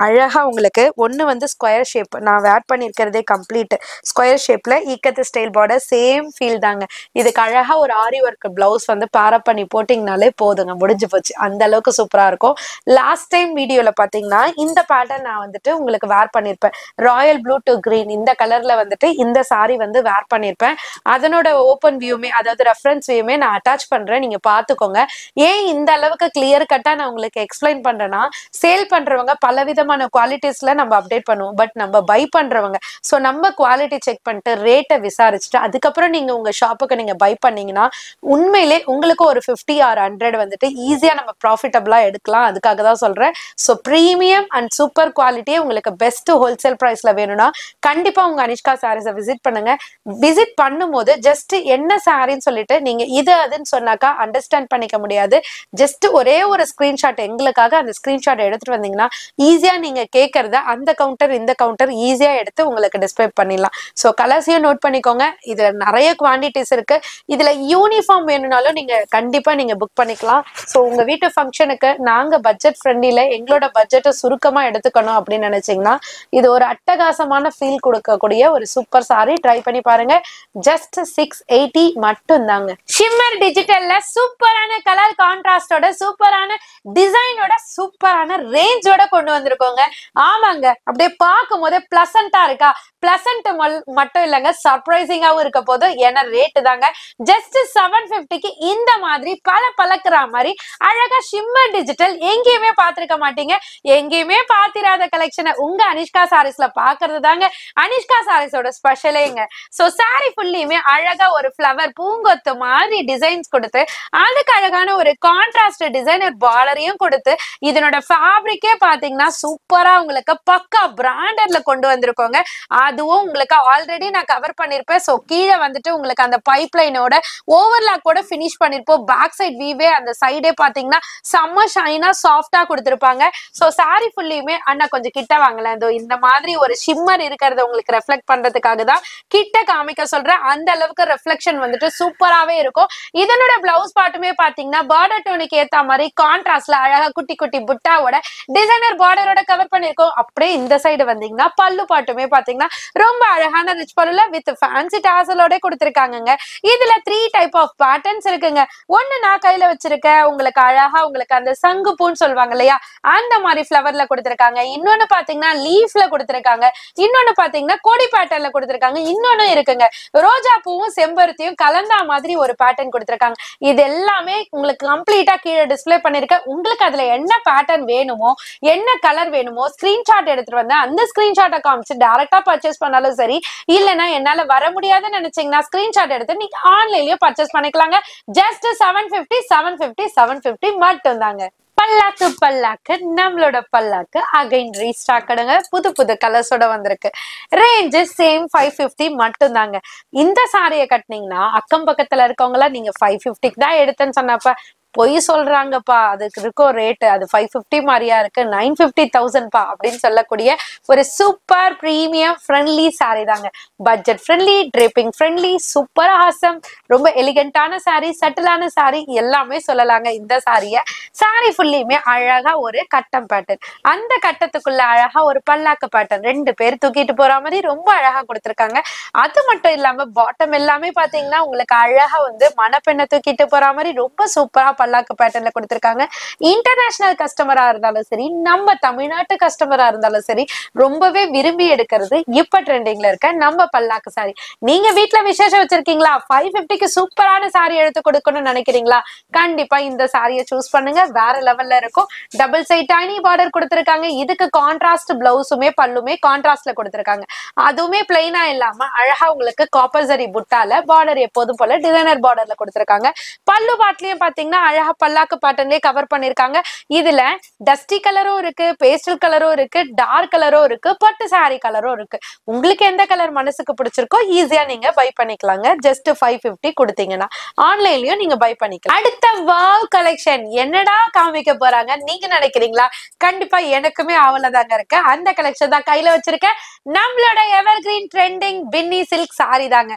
அழகா உங்களுக்கு ஒன்னு வந்து ஸ்கொயர் ஷேப். நான் வேர் பண்ணிருக்கிறதே கம்ப்ளீட் ஸ்கொயர் ஷேப்ல ஈக்கத்து ஸ்டைல் பார்டர், சேம் ஃபீல் தாங்க. இதுக்கு அழகா ஒரு ஆரி ஒர்க் பிளவுஸ் வந்து பேரப் பண்ணி போட்டிங்கனாலே போதுங்க, முடிஞ்சு போச்சு. அந்த அளவுக்கு சூப்பரா இருக்கும். லாஸ்ட் டைம் வீடியோல பாத்தீங்கன்னா இந்த பேட்டர்ன் நான் வந்துட்டு உங்களுக்கு வேர் பண்ணிருப்பேன். ராயல் ப்ளூ டு கிரீன் இந்த கலர்ல வந்துட்டு இந்த சாரி வந்து வேர் பண்ணிருப்பேன். அதனோட ஓப்பன் வியூமே, அதாவது ரெஃபரன்ஸ் வியூமே நான் அட்டாச் பண்றேன், நீங்க பாத்துக்கோங்க. ஏன் இந்த அளவுக்கு கிளியர் கட்டா நான் உங்களுக்கு எக்ஸ்பிளைன் பண்றேன்னா, சேல் பண்றவங்க பல விதமான குவாலிட்டிஸ்ல நம்ம அப்டேட் பண்ணுவோம். பட் நம்ம பை பண்றவங்க சோ நம்ம குவாலிட்டி செக் பண்ணிட்டு ரேட்டை விசாரிச்சுட்டு அதுக்கப்புறம் நீங்க உங்க ஷாப்புக்கு நீங்க பை பண்ணீங்கன்னா உண்மையிலே உங்களுக்கு ஒரு 50 or 100 வந்துட்டு ஈஸியா நம்ம ப்ராஃபிட்டபிளா எடுக்கலாம். அதுக்காக தான் சொல்றேன். ஸோ பிரீமியம் அண்ட் சூப்பர் குவாலிட்டியே உங்களுக்கு பெஸ்ட் ஹோல்சேல் பிரைஸ்ல வேணும்னா கண்டிப்பா உங்க அனிஷ்கா சாரீஸை விசிட் பண்ணுங்க. விசிட் பண்ணும்போது ஜஸ்ட் என்ன சாரின்னு சொல்லிட்டு நீங்க இது அதுன்னு சொன்னாக்கா அண்டர்ஸ்டாண்ட் பண்ணிக்க முடியாது. ஜஸ்ட் ஒரே ஒரு ஸ்கிரீன்ஷாட் எங்களுக்காக அந்த ஸ்கிரீன்ஷாட் எடுத்துட்டு வந்தீங்கன்னா ஈஸியா நீங்க கேட்கறத அந்த கவுண்டர் இந்த கவுண்டர் ஈஸியா எடுத்து உங்களுக்கு டிஸ்பிளே பண்ணிடலாம். ஸோ கலர்ஸையும் நோட் பண்ணிக்கோங்க. இதுல நிறைய குவான்டிட்டிஸ் இருக்கு. இதுல யூனிஃபார்ம் வேணும்னாலும் நீங்க கண்டிப்பா நீங்க புக் பண்ணிக்கலாம். ஸோ உங்க வீட்டு ஃபங்க்ஷனுக்கு நாங்க பட்ஜெட் ஃப்ரெண்ட்லில எங்களோட பட்ஜெட்டை சுருக்கமா எடுத்துக்கணும் அப்படின்னு நினைச்சீங்கன்னா இது ஒரு அட்டகாசமான ஃபீல் கொடுக்கக்கூடிய ஒரு சூப்பர் சாரி. ட்ரை பண்ணி பாருங்க. ஜஸ்ட் 680 மட்டும் தாங்க. ஷிம்மர் டிஜிட்டல்ல சூப்பரான கலர் கான்ட்ராஸ்டோட சூப்பரான டிசைனோட சூப்பரான ரேஞ்சோட கொண்டு வந்திருக்கோங்க. ஆமாங்க, அப்படியே பார்க்கும் போதே பிளசண்டா இருக்கா? பிளசன்ட் மட்டும் இல்லைங்க, சர்ப்ரைசிங்காவும் இருக்க போது. ஏன்னா ரேட்டு தாங்க ஜஸ்ட் 750க்கு இந்த மாதிரி பழக்கிற மாதிரி அழகா ஷிம்மர் டிஜிட்டல் எங்கேயுமே பார்த்திருக்க மாட்டீங்க. எங்கேயுமே பார்த்திராத கலெக்ஷனை உங்க அனிஷ்கா சாரீஸ்ல பாக்குறது தாங்க அனிஷ்கா சாரீஸோட ஸ்பெஷலேங்க. சோ சாரி ஃபுல்லியுமே அழகா ஒரு ஃப்ளவர் பூங்கொத்து மாதிரி டிசைன்ஸ் கொடுத்து அதுக்கு அழகான ஒரு கான்ட்ராஸ்ட் டிசைனர் பார்டரையும் கொடுத்து இதனோட ஃபேப்ரிக்கே பாத்தீங்கன்னா சூப்பரா உங்களுக்கு பக்கா பிராண்டட்ல கொண்டு வந்திருக்கோங்க. அதுவும் உங்களுக்கு ஆல்ரெடி நான் கவர் பண்ணிருப்பேன். சோ கீழே வந்துட்டு உங்களுக்கு அந்த பைப் லைனோட ஓவர்லாக் கூட பினிஷ் பண்ணிருப்போம். பேக் சைட் வீவே அந்த சைடே பாத்தீங்கன்னா செம்ம ஷைனா சாஃப்டா கொடுத்திருப்பாங்க. சோ சாரி ஃபுல்லியுமே அண்ணா கொஞ்சம் கிட்ட வாங்கலாம். இந்த மாதிரி ஒரு ஷிம்மர் இருக்கிறத உங்களுக்கு ரெஃப்ளெக்ட் பண்றதுக்காக தான் கிட்ட காமிக்க சொல்றேன். அந்த அளவுக்கு ரெஃப்ளெக்ஷன் வந்துட்டு சூப்பராவே இருக்கும். இதனோட பிளவுஸ் பார்ட்டுமே பாத்தீங்கன்னா பார்டர் டோனுக்கு ஏத்த மாதிரி கான்ட்ராஸ்ட்ல அழகா குட்டி குட்டி புட்டாவோட டிசைனர் பார்டரோட கவர் பண்ணிருக்கோம். அப்படியே இந்த சைடு வந்தீங்கன்னா பல்லு பாட்டுமே பாத்தீங்கன்னா ரொம்ப அழகான ரிச் பல்லுல வித் ஃபேன்சி டாசலோட கொடுத்திருக்காங்க. இதுல 3 டைப் ஆஃப் பேட்டர்ன்ஸ் இருக்குங்க. ஒண்ணு நான் கையில வச்சிருக்கேன், உங்களுக்கு அழகா உங்களுக்கு அந்த சங்கு பூன்னு சொல்லுவாங்க இல்லையா, அந்த மாதிரி ஃபிளவர்ல கொடுத்திருக்காங்க. இன்னொன்னு பாத்தீங்கன்னா லீஃப்ல கொடுத்திருக்காங்க. இன்னொன்னு பாத்தீங்கன்னா கொடி பேட்டர்ன்ல கொடுத்திருக்காங்க. இன்னொன்னு இருக்குங்க ரோஜா பூவும் செம்பருத்தியும் கலந்தா மாதிரி ஒரு பேட்டர்ன் கொடுத்திருக்காங்க. இது எல்லாமே உங்களுக்கு கம்ப்ளீட்டா கீழே டிஸ்ப்ளே பண்ணிருக்கேன். உங்களுக்கு அதுல என்ன பேட்டர்ன் வேணுமோ என்ன கலர் வேணுமோ ஸ்கிரீன்ஷாட் எடுத்துட்டு வந்து அந்த ஸ்கிரீன்ஷாட்டை காமிச்சு டைரக்டா பர்ச்சேஸ் பண்ணாலும் சரி, இல்லைன்னா என்னால வர முடியாதுன்னு நினைச்சீங்கன்னா ஸ்கிரீன்ஷாட் எடுத்து நீங்க ஆன்லைன்லயே பர்ச்சேஸ் பண்ணிக்கலாங்க. ஜஸ்ட் 750 மட்டும் தாங்க. பல்லாக்கு பல்லாக்கு நம்மளோட பல்லாக்கு அகைன் ரீஸ்டாக்கடுங்க. புது புது கலர்ஸோட வந்திருக்கு. ரேஞ்சு சேம் 550 மட்டும் தாங்க. இந்த சாரியை கட்டினீங்கன்னா அக்கம் பக்கத்துல இருக்கவங்களா நீங்க 550 தான் எடுத்தேன்னு சொன்னப்ப பொய் சொல்றாங்கப்பா, அதுக்கு இருக்கோ ரேட்டு அது 550 மாதிரியா இருக்கு, 950,000 பா அப்படின்னு சொல்லக்கூடிய ஒரு சூப்பர் பிரீமியம் ஃப்ரெண்ட்லி சாரி தாங்க. Budget friendly, draping friendly, super awesome, ரொம்ப எலிகண்டான சாரி, சட்டிலான சாரி எல்லாமே சொல்லலாங்க. இந்த சாரிய சாரி ஃபுல்லியுமே அழகா ஒரு கட்டம் பேட்டர்ன், அந்த கட்டத்துக்குள்ள அழகா ஒரு பல்லாக்கு பேட்டர்ன், 2 பேர் தூக்கிட்டு போற மாதிரி ரொம்ப அழகா கொடுத்திருக்காங்க. அது மட்டும் இல்லாம பாட்டம் எல்லாமே பாத்தீங்கன்னா உங்களுக்கு அழகா வந்து மணப்பெண்ணை தூக்கிட்டு போற மாதிரி ரொம்ப சூப்பரா பல்லாக்கு பேட்டர்ன்ல கொடுத்திருக்காங்க. இன்டர்நேஷனல் கஸ்டமரா இருந்தாலும் சரி, நம்ம தமிழ்நாட்டு கஸ்டமரா இருந்தாலும் சரி, ரொம்பவே விரும்பி எடுக்கிறது இப்ப ட்ரெண்டிங்ல இருக்க நம்ம பல்லாக்கு சாரி. நீங்க வீட்டுல விசேஷம் வச்சிருக்கீங்களா, 550க்கு சூப்பரான சாரி எடுத்து கொடுக்கணும்னு நினைக்கிறீங்களா, கண்டிப்பா இந்த சாரியை சூஸ் பண்ணுங்க. வேற லெவல்ல இருக்கும். டபுள் சைட் டைனி பார்டர் கொடுத்திருக்காங்க. இதுக்கு கான்ட்ராஸ்ட் பிளவுஸுமே பல்லுமே கான்ட்ராஸ்ட்ல கொடுத்திருக்காங்க. அதுவுமே பிளைனா இல்லாம அழகா உங்களுக்கு காப்பர் ஜரி புட்டால பார்டர் எப்போதும் போல டிசைனர் பார்டர்ல கொடுத்திருக்காங்க. பல்லு பாட்லயும் பாத்தீங்கன்னா அழகா பல்லாக்கு பேட்டர்ன்லயே கவர் பண்ணிருக்காங்க. இதுல டஸ்டி கலரும் இருக்கு, பேஸ்டல் கலரும் இருக்கு, டார்க் கலரும் இருக்கு, பட்டு சாரி கலரும் இருக்கு. உங்களுக்கு எந்த கலர் மனசுக்கு பிடிச்சிருக்கோ ஈஸியா நீங்க பை பண்ணிக்கலாங்க. ஜஸ்ட் 550 கொடுத்தீங்கன்னா ஆன்லைன்லயும் நீங்க பை பண்ணிக்கலாம். அடுத்த வாவ் கலெக்ஷன் என்னடா காமிக்க போறாங்க நீங்க நினைக்கிறீங்களா? கண்டிப்பா எனக்குமே ஆவலதாங்க இருக்கு. அந்த கலெக்ஷன் தான் கையில வச்சிருக்கேன். நம்மளோட எவர் கிரீன் ட்ரெண்டிங் பின்னி சில்க் சாரி தாங்க.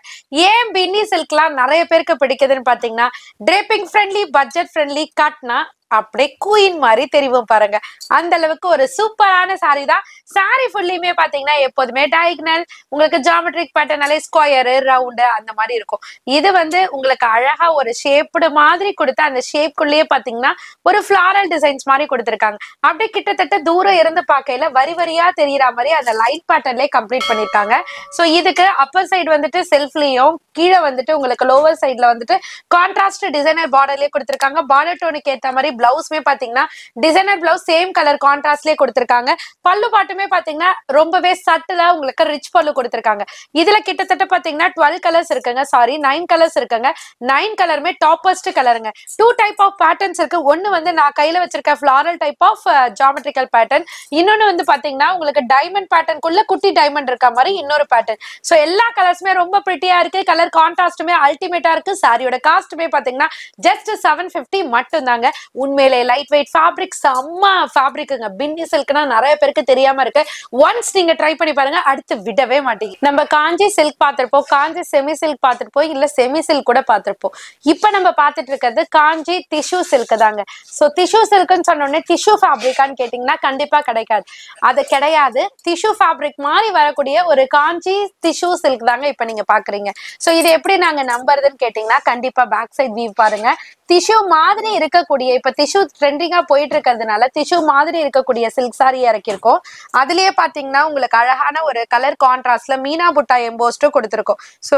ஏன் பின்னி சில்க்லாம் நிறைய பேருக்கு பிடிக்குதுன்னு பாத்தீங்கன்னா ட்ரேப்பிங் ஃப்ரெண்ட்லி, பட்ஜெட் ஃப்ரெண்ட்லி, கட்னா அப்படியே குயின் மாதிரி தெரியும் பாருங்க. அந்த அளவுக்கு ஒரு சூப்பரான சாரி தான். சாரி ஃபுல்லியுமே பாத்தீங்கன்னா எப்போதுமே டயகனல், உங்களுக்கு ஜியோமெட்ரிக் பேட்டர்னாலே ஸ்கொயரு ரவுண்டு அந்த மாதிரி இருக்கும். இது வந்து உங்களுக்கு அழகா ஒரு ஷேப்டு மாதிரி கொடுத்து அந்த ஷேப்குள்ளேயே பாத்தீங்கன்னா ஒரு ஃபிளாரல் டிசைன்ஸ் மாதிரி கொடுத்திருக்காங்க. அப்படியே கிட்டத்தட்ட தூரம் இருந்து பார்க்கையில வரி வரியா தெரியற மாதிரி அந்த லைட் பேட்டர்ன்லயே கம்ப்ளீட் பண்ணிருக்காங்க. சோ இதுக்கு அப்பர் சைடு வந்துட்டு செல்ஃப்லயும், கீழே வந்துட்டு உங்களுக்கு லோவர் சைட்ல வந்துட்டு கான்ட்ராஸ்ட் டிசைனர் பார்டர்லயே கொடுத்திருக்காங்க. பார்டர் டோனுக்கு ஏத்த மாதிரி பிளவுஸ்மே பாத்தீங்கன்னா டிசைனர் பிளவுஸ் சேம் கலர் கான்ட்ராஸ்ட்லயே கொடுத்திருக்காங்க. பல்லு பாட்டுமே பாத்தீங்கன்னா ரொம்பவே சட்டிலா உங்களுக்கு ரிச் பல்லு கொடுத்திருக்காங்க. இதுல கிட்டத்தட்ட பாத்தீங்கன்னா 12 கலர்ஸ் இருக்குங்க. சாரி 9 கலர்ஸ் இருக்குங்க. 9 கலருமே டாப்பஸ்ட் கலருங்க. 2 டைப் ஆஃப் பேட்டர்ன்ஸ் இருக்கு. ஒன்னு வந்து நான் கையில வச்சிருக்க floral type of geometrical pattern, இன்னொன்னு வந்து பாத்தீங்கன்னா உங்களுக்கு டைமண்ட் பேட்டர்னுக்குள்ள குட்டி டைமண்ட் இருக்க மாதிரி இன்னொரு பேட்டர்ன். சோ எல்லா கலர்ஸுமே ரொம்ப பிரிட்டியா இருக்கு. கலர் கான்ட்ராஸ்டுமே அல்டிமேட்டா இருக்கு. சாரியோட காஸ்ட்டுமே பாத்தீங்கன்னா ஜஸ்ட் 750 மட்டும் தாங்க. உண்மையிலே லைட் வெயிட் ஃபேப்ரிக், செம்ம ஃபேப்ரிக்குங்க. பின்னி சில்க்னா நிறைய பேருக்கு தெரியாம இருக்கு. ஒன்ஸ் நீங்க ட்ரை பண்ணி பாருங்க, அடுத்து விடவே மாட்டீங்க. நம்ம காஞ்சி சில்க் பார்த்திருப்போம், காஞ்சி செமி சில்க் பார்த்திருப்போம், இல்ல செமி சில்க் கூட பார்த்திருப்போம். இப்ப நம்ம பார்த்துட்டு இருக்கிறது காஞ்சி டிஷ்யூ சில்க் தாங்க. சோ டிஷ்யூ சில்க்னு சொன்ன உடனே டிஷ்யூ ஃபேப்ரிக்கான்னு கேட்டீங்கன்னா கண்டிப்பா கிடைக்காது. அது கிடையாது. டிஷ்யூ ஃபேப்ரிக் மாதிரி வரக்கூடிய ஒரு காஞ்சி டிஷ்யூ சில்க் தாங்க இப்ப நீங்க பாக்குறீங்க. சோ இது எப்படி நாங்க நம்புறதுன்னு கேட்டீங்கன்னா கண்டிப்பா பேக் சைட் வியூ பாருங்க. டிஷ்யூ மாதிரி இருக்கக்கூடிய, இப்ப டிஷ்யூ ட்ரெண்டிங்கா போயிட்டு இருக்கிறதுனால டிஷ்யூ மாதிரி இருக்கக்கூடிய சில்க் சாரி இறக்கிருக்கோம். அதுலயே பாத்தீங்கன்னா உங்களுக்கு அழகான ஒரு கலர் கான்ட்ராஸ்ட்ல மீனா புட்டா எம்போஸ்டும் கொடுத்திருக்கோம். சோ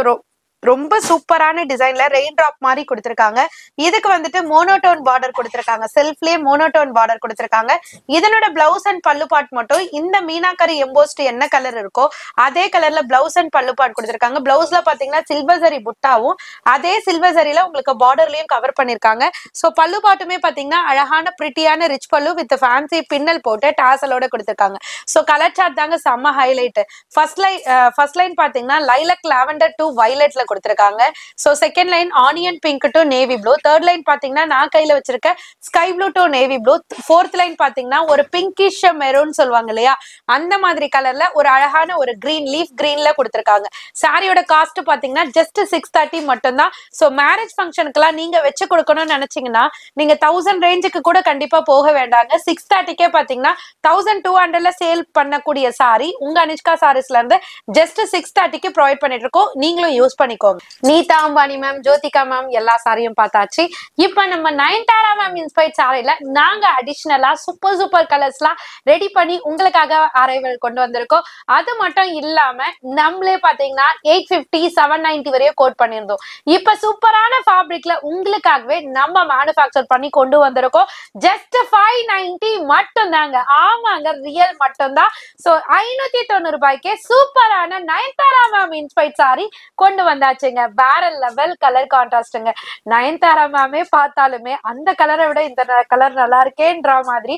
ரொம்ப சூப்பரான டிசைன்ல ரெயின் டிராப் மாதிரி கொடுத்திருக்காங்க. இதுக்கு வந்துட்டு மோனோடோன் பார்டர் கொடுத்திருக்காங்க. செல்ஃப்லயே மோனோடோன் பார்டர் கொடுத்திருக்காங்க. இதனோட பிளவுஸ் அண்ட் பல்லு பார்ட் மட்டும் இந்த மீனாக்கரி எம்போஸ்ட் என்ன கலர் இருக்கோ அதே கலர்ல பிளவுஸ் அண்ட் பல்லு பார்ட் கொடுத்திருக்காங்க. பிளவுஸ்ல பாத்தீங்கன்னா சில்வர் ஜரி புட்டாவும் அதே சில்வர் ஜரியில உங்களுக்கு பார்டர்லயும் கவர் பண்ணிருக்காங்க. சோ பல்லு பார்ட்டுமே பாத்தீங்கன்னா அழகான பிரிட்டியான ரிச் பல்லு வித் ஃபேன்சி பின்னல் போட்டு டாசலோட கொடுத்திருக்காங்க. சோ கலர் சார்ட் தாங்க செம்ம ஹைலைட். ஃபர்ஸ்ட் லைன் பாத்தீங்கன்னா லைலக் லாவெண்டர் டு வயலட்ல கொடுத்திருக்காங்க. So second line onion pink to navy blue. Third line பாத்தீங்கன்னா நான் கையில வச்சிருக்க sky blue to navy blue. Fourth line பாத்தீங்கன்னா ஒரு பிங்கிஷ் மெரூன் சொல்லுவாங்க இல்லையா அந்த மாதிரி கலர்ல ஒரு அழகான ஒரு கிரீன் லீஃப் கிரீன்ல கொடுத்திருக்காங்க. சாரியோட காஸ்ட் பாத்தீங்கன்னா ஜஸ்ட் 630 மட்டும் தான். சோ மேரேஜ் ஃபங்க்ஷனுக்குலாம் நீங்க வச்சு கொடுக்கணும்னு நினைச்சீங்கன்னா நீங்க 1000 ரேஞ்சுக்கு கூட கண்டிப்பா போக வேண்டாங்க. 630க்கே பாத்தீங்கன்னா 1200ல சேல் பண்ணக்கூடிய சாரி உங்க அனிஷ்கா சாரீஸ்ல இருந்து ஜஸ்ட் 630க்கு ப்ரொவைட் பண்ணிட்டு இருக்கோம். நீங்களும் யூஸ் பண்ணிக்கோங்க. நீதா அம்பானி மேம், ஜோதிகா மேம் எல்லா சாரியும் பார்த்தாச்சு. இப்ப நம்ம நயன்தாரா மேம் இன்ஸ்பைர்ட் சாரியில நாங்க அடிஷனலா சூப்பர் கலர்ஸ்லாம் ரெடி பண்ணி உங்களுக்காக அரைவல் கொண்டு வந்திருக்கோம். அது மட்டும் இல்லாம நம்மளே பாத்தீங்கன்னா 850 790 வரையும் கோட் பண்ணியிருந்தோம். இப்ப சூப்பரான ஃபேப்ரிக்ல உங்களுக்காகவே நம்ம மேனுஃபேக்சர் பண்ணி கொண்டு வந்திருக்கோம். ஜஸ்ட் 590 மட்டும் தாங்க. ஆமாங்க, ரியல் மட்டும் தான். சோ 590 ரூபாய்க்கே சூப்பரான நயன்தாரா மேம் இன்ஸ்பைர்ட் சாரி கொண்டு வந்தாச்சுங்க. வேற லெவல் கலர் கான்ட்ராஸ்ட்ங்க. நயன்தாரா மேமே பார்த்தாலுமே அந்த கலரை விட இந்த கலர் நல்லா இருக்கேன்ற மாதிரி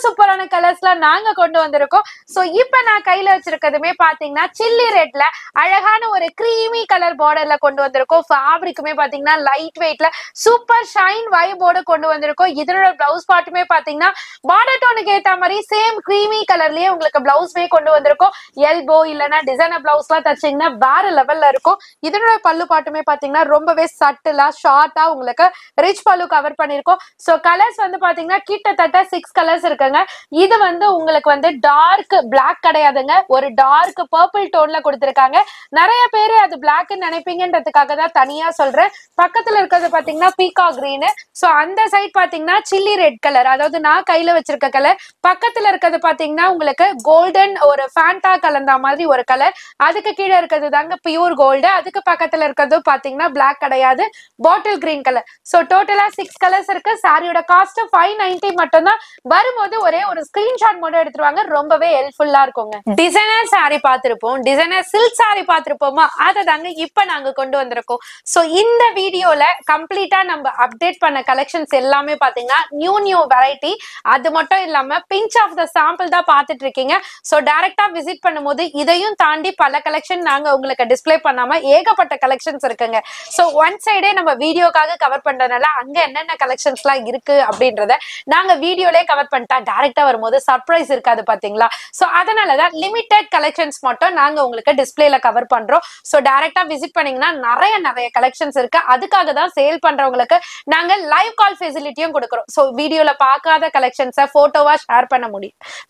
சூப்பரான கலர்ஸ்லாம் நாங்க கொண்டு வந்திருக்கோம். சோ இப்ப நான் கையில வச்சிருக்கிறதுமே பாத்தீங்கன்னா சில்லி ரெட்ல அழகான ஒரு கிரீமி கலர் பார்டர்ல கொண்டு வந்திருக்கோம். ஃபேப்ரிக்குமே பாத்தீங்கன்னா லைட் வெயிட்ல சூப்பர் ஷைன் வைபோட கொண்டு வந்திருக்கோம். இதனோட பிளவுஸ் பார்ட்டுமே பாத்தீங்கன்னா பார்டர் டோனுக்கு ஏத்த மாதிரி சேம் கிரீமி கலர்லயே உங்களுக்கு பிளவுஸ்மே கொண்டு வந்திருக்கோம். எல்போ இல்லைன்னா டிசைனர் பிளவுஸ் எல்லாம் தச்சீங்கன்னா வேற லெவல்ல இருக்கும். இதனோட பல்லு பாட்டுமே பாத்தீங்கன்னா ரொம்பவே சட்டிலா ஷார்ட்டா உங்களுக்கு ரிச் பல்லு கவர் பண்ணிருக்கோம். சோ கலர்ஸ் வந்து பாத்தீங்கன்னா கிட்டத்தட்ட 6 கலர்ஸ் இருக்குங்க. இது வந்து உங்களுக்கு வந்து டார்க் பிளாக் கிடையாதுங்க, ஒரு டார்க் பர்பிள் டோன்ல கொடுத்திருக்காங்க. நிறைய பேரு அது பிளாக் நினைப்பீங்கன்றதுக்காக தான் தனியா சொல்றேன். பக்கத்துல இருக்கிறது பாத்தீங்கன்னா பீகா கிரீன். சோ அந்த சைட் பாத்தீங்கன்னா சில்லி ரெட் கலர், அதாவது நான் கையில வச்சிருக்க கலர். பக்கத்துல இருக்கிறது பாத்தீங்கன்னா உங்களுக்கு கோல்டன் ஒரு ஃபேண்டா கலந்த மாதிரி ஒரு கலர். அதுக்கு கீழே இருக்கிறது தாங்க பியூர் கோல்டு. அதுக்கு பக்கத்துல இருக்கிறது பாத்தீங்கன்னா பிளாக் கிடையாது, பாட்டில் கிரீன் கலர். சோ டோட்டலா 6 கலர்ஸ் இருக்கு. சாரியோட காஸ்ட் 590 மட்டும் தான். வரும்போது ஒரே ஒரு ஸ்கிரீன்ஷாட் மட்டும் எடுத்துருவாங்க, ரொம்பவே ஹெல்ப்ஃபுல்லா இருக்குங்க. டிசைனர் சாரி பார்த்திருப்போம், டிசைனர் சில்க் சாரி பார்த்திருப்போமா, அதை தாங்க இப்ப நாங்க கொண்டு வந்திருக்கோம். சோ இந்த வீடியோல கம்ப்ளீட்டா நம்ம அப்டேட் பண்ண கலெக்ஷன்ஸ் எல்லாமே பாத்தீங்கன்னா நியூ வெரைட்டி. அது மட்டும் இல்லாம பிஞ்ச் ஆஃப் த சாம்பிள் தான் பாத்துட்டு இருக்கீங்க. சோ டைரக்டா விசிட் பண்ணும்போது இதையும் தாண்டி பல கலெக்ஷன் நாங்க உங்களுக்கு டிஸ்பிளே பண்ணாம ஏகப்பட்ட கலெக்ஷன்ஸ் இருக்குங்க. சோ ஒன் சைடே நம்ம வீடியோக்காக கவர் பண்றதுனால அங்க என்னென்ன கலெக்ஷன்ஸ் எல்லாம் இருக்கு அப்படின்றத நாங்க வீடியோலயே கவர் பண்ணிட்டா டைரக்டா வரும்போது சர்ப்ரைஸ் இருக்காது பாத்தீங்களா. சோ அதனாலதான் லிமிடெட் கலெக்ஷன்ஸ் மட்டும் நாங்க உங்களுக்கு டிஸ்பிளேல கவர் பண்றோம். சோ டைரக்டா விசிட் பண்ணீங்கன்னா நிறைய கலெக்ஷன்ஸ் இருக்கு. அதுக்காக தான் சேல் பண்றவங்களுக்கு நாங்க லைவ் கால் ஃபெசிலிட்டியும் கொடுக்குறோம். சோ வீடியோல பார்க்காத கலெக்ஷன்ஸை போட்டோவா ஷேர் பண்ண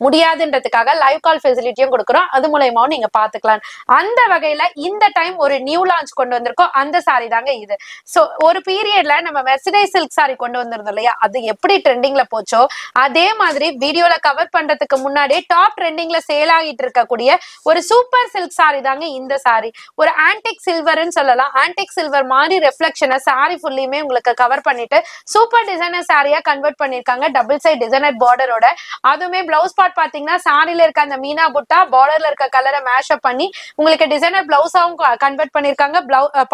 முடியாதுன்றதுக்காக லைவ் கால் ஃபெசிலிட்டியும் கொடுக்குறோம். அது மூலமாவும் நீங்க பாத்துக்கலாம். அந்த வகையில இந்த டைம் ஒரு நியூ லான்ச் கொண்டு வந்திருக்கோம். அந்த சாரி தாங்க இது. சோ ஒரு பீரியட்ல நம்ம மெர்சிடைஸ் சில்க் சாரி கொண்டு வந்திருந்தோம் இல்லையா, அது எப்படி ட்ரெண்டிங்ல போச்சோ அதே மாதிரி வீடியோல கவர் பண்றதுக்கு முன்னாடியே டாப் ட்ரெண்டிங்ல சேல் ஆகிட்டு இருக்கக்கூடிய ஒரு சூப்பர் சில்க் சாரி தாங்க இந்த சாரி. ஒரு ஆன்டிக் சில்வர்னு சொல்லலாம். ஆன்டிக் சில்வர் மாதிரி ரெஃப்ளெக்ஷனை சாரி ஃபுல்லியுமே உங்களுக்கு கவர் பண்ணிட்டு சூப்பர் டிசைனர் சாரியா கன்வெர்ட் பண்ணிருக்காங்க. டபுள் சைட் டிசைனர் பார்டரோட. அதுவுமே பிளவுஸ் பார்ட் பாத்தீங்கன்னா சாரியில இருக்க அந்த மீனா புட்டா பார்டர்ல இருக்க கலரை மேஷ் அப் பண்ணி உங்களுக்கு டிசைனர் பிளவுஸாவும் கன்வெர்ட் பண்ணிருக்காங்க.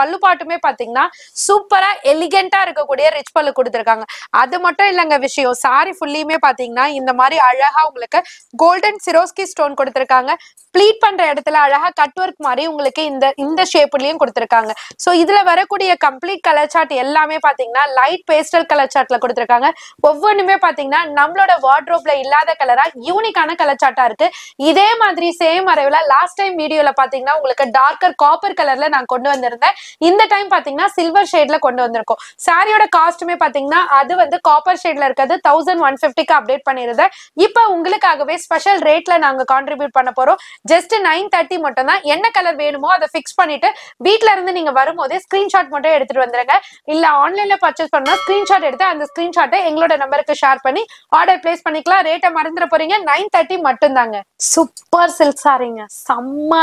பல்லு பாட்டுமே பாத்தீங்கன்னா சூப்பரா எலிகென்டா இருக்கக்கூடிய ரிச் பல்லு கொடுத்திருக்காங்க. அது மட்டும் இல்லங்க விஷயம், சாரி ஃபுல்லியுமே பாத்தீங்கன்னா இந்த மாதிரி அழகா உங்களுக்கு கோல்டன் சிரோஸ்கி ஸ்டோன் கொடுத்திருக்காங்க. ப்ளீட் பண்ற இடத்துல அழகா கட் ஒர்க் மாதிரி உங்களுக்கு இந்த ஷேப்லயும் கொடுத்திருக்காங்க. சோ இதுல வரக்கூடிய கம்ப்ளீட் கலர் சார்ட் எல்லாமே பாத்தீங்கன்னா லைட் பேஸ்டல் கலர் சார்ட்ல கொடுத்திருக்காங்க. ஒவ்வொன்றுமே பாத்தீங்கன்னா நம்மளோட வார்ட்ரோப்ல இல்லாத கலரா யூனிக்கான கலர் சார்ட்டா இருக்கு. இதே மாதிரி சேம் அரேவ்ல லாஸ்ட் டைம் வீடியோல பாத்தீங்கன்னா உங்களுக்கு டார்க்கர் காப்பர் கலர்ல நான் கொண்டு வந்திருந்தேன். இந்த டைம் பாத்தீங்கன்னா சில்வர் ஷேட்ல கொண்டு வந்திருக்கோம். சாரியோட காஸ்ட்டுமே பாத்தீங்கன்னா அது வந்து காப்பர் ஷேட்ல இருக்கிறது 1150க்கு அப்டேட் பண்ணிருந்தேன். இப்ப உங்களுக்காகவே ஸ்பெஷல் ரேட்ல நாங்க கான்ட்ரிபியூட் பண்ண போறோம். ஜஸ்ட் 930 மட்டும் தான். என்ன கலர் வேணுமோ அதை பிக்ஸ் பண்ணிட்டு வீட்ல இருந்து நீங்க வரும்போது ஸ்கிரீன்ஷாட் மட்டும் எடுத்துட்டு வந்துருங்க. இல்ல ஆன்லைன்ல பர்ச்சேஸ் பண்ணா ஸ்கிரீன்ஷாட் எடுத்து அந்த ஸ்கிரீன்ஷாட்டை எங்களோட நம்பருக்கு ஷேர் பண்ணி ஆர்டர் பிளேஸ் பண்ணிக்கலாம். ரேட்டை மறந்துட போறீங்க, 930 மட்டும் தாங்க. சூப்பர் சில்க் சாரிங்க, செம்ம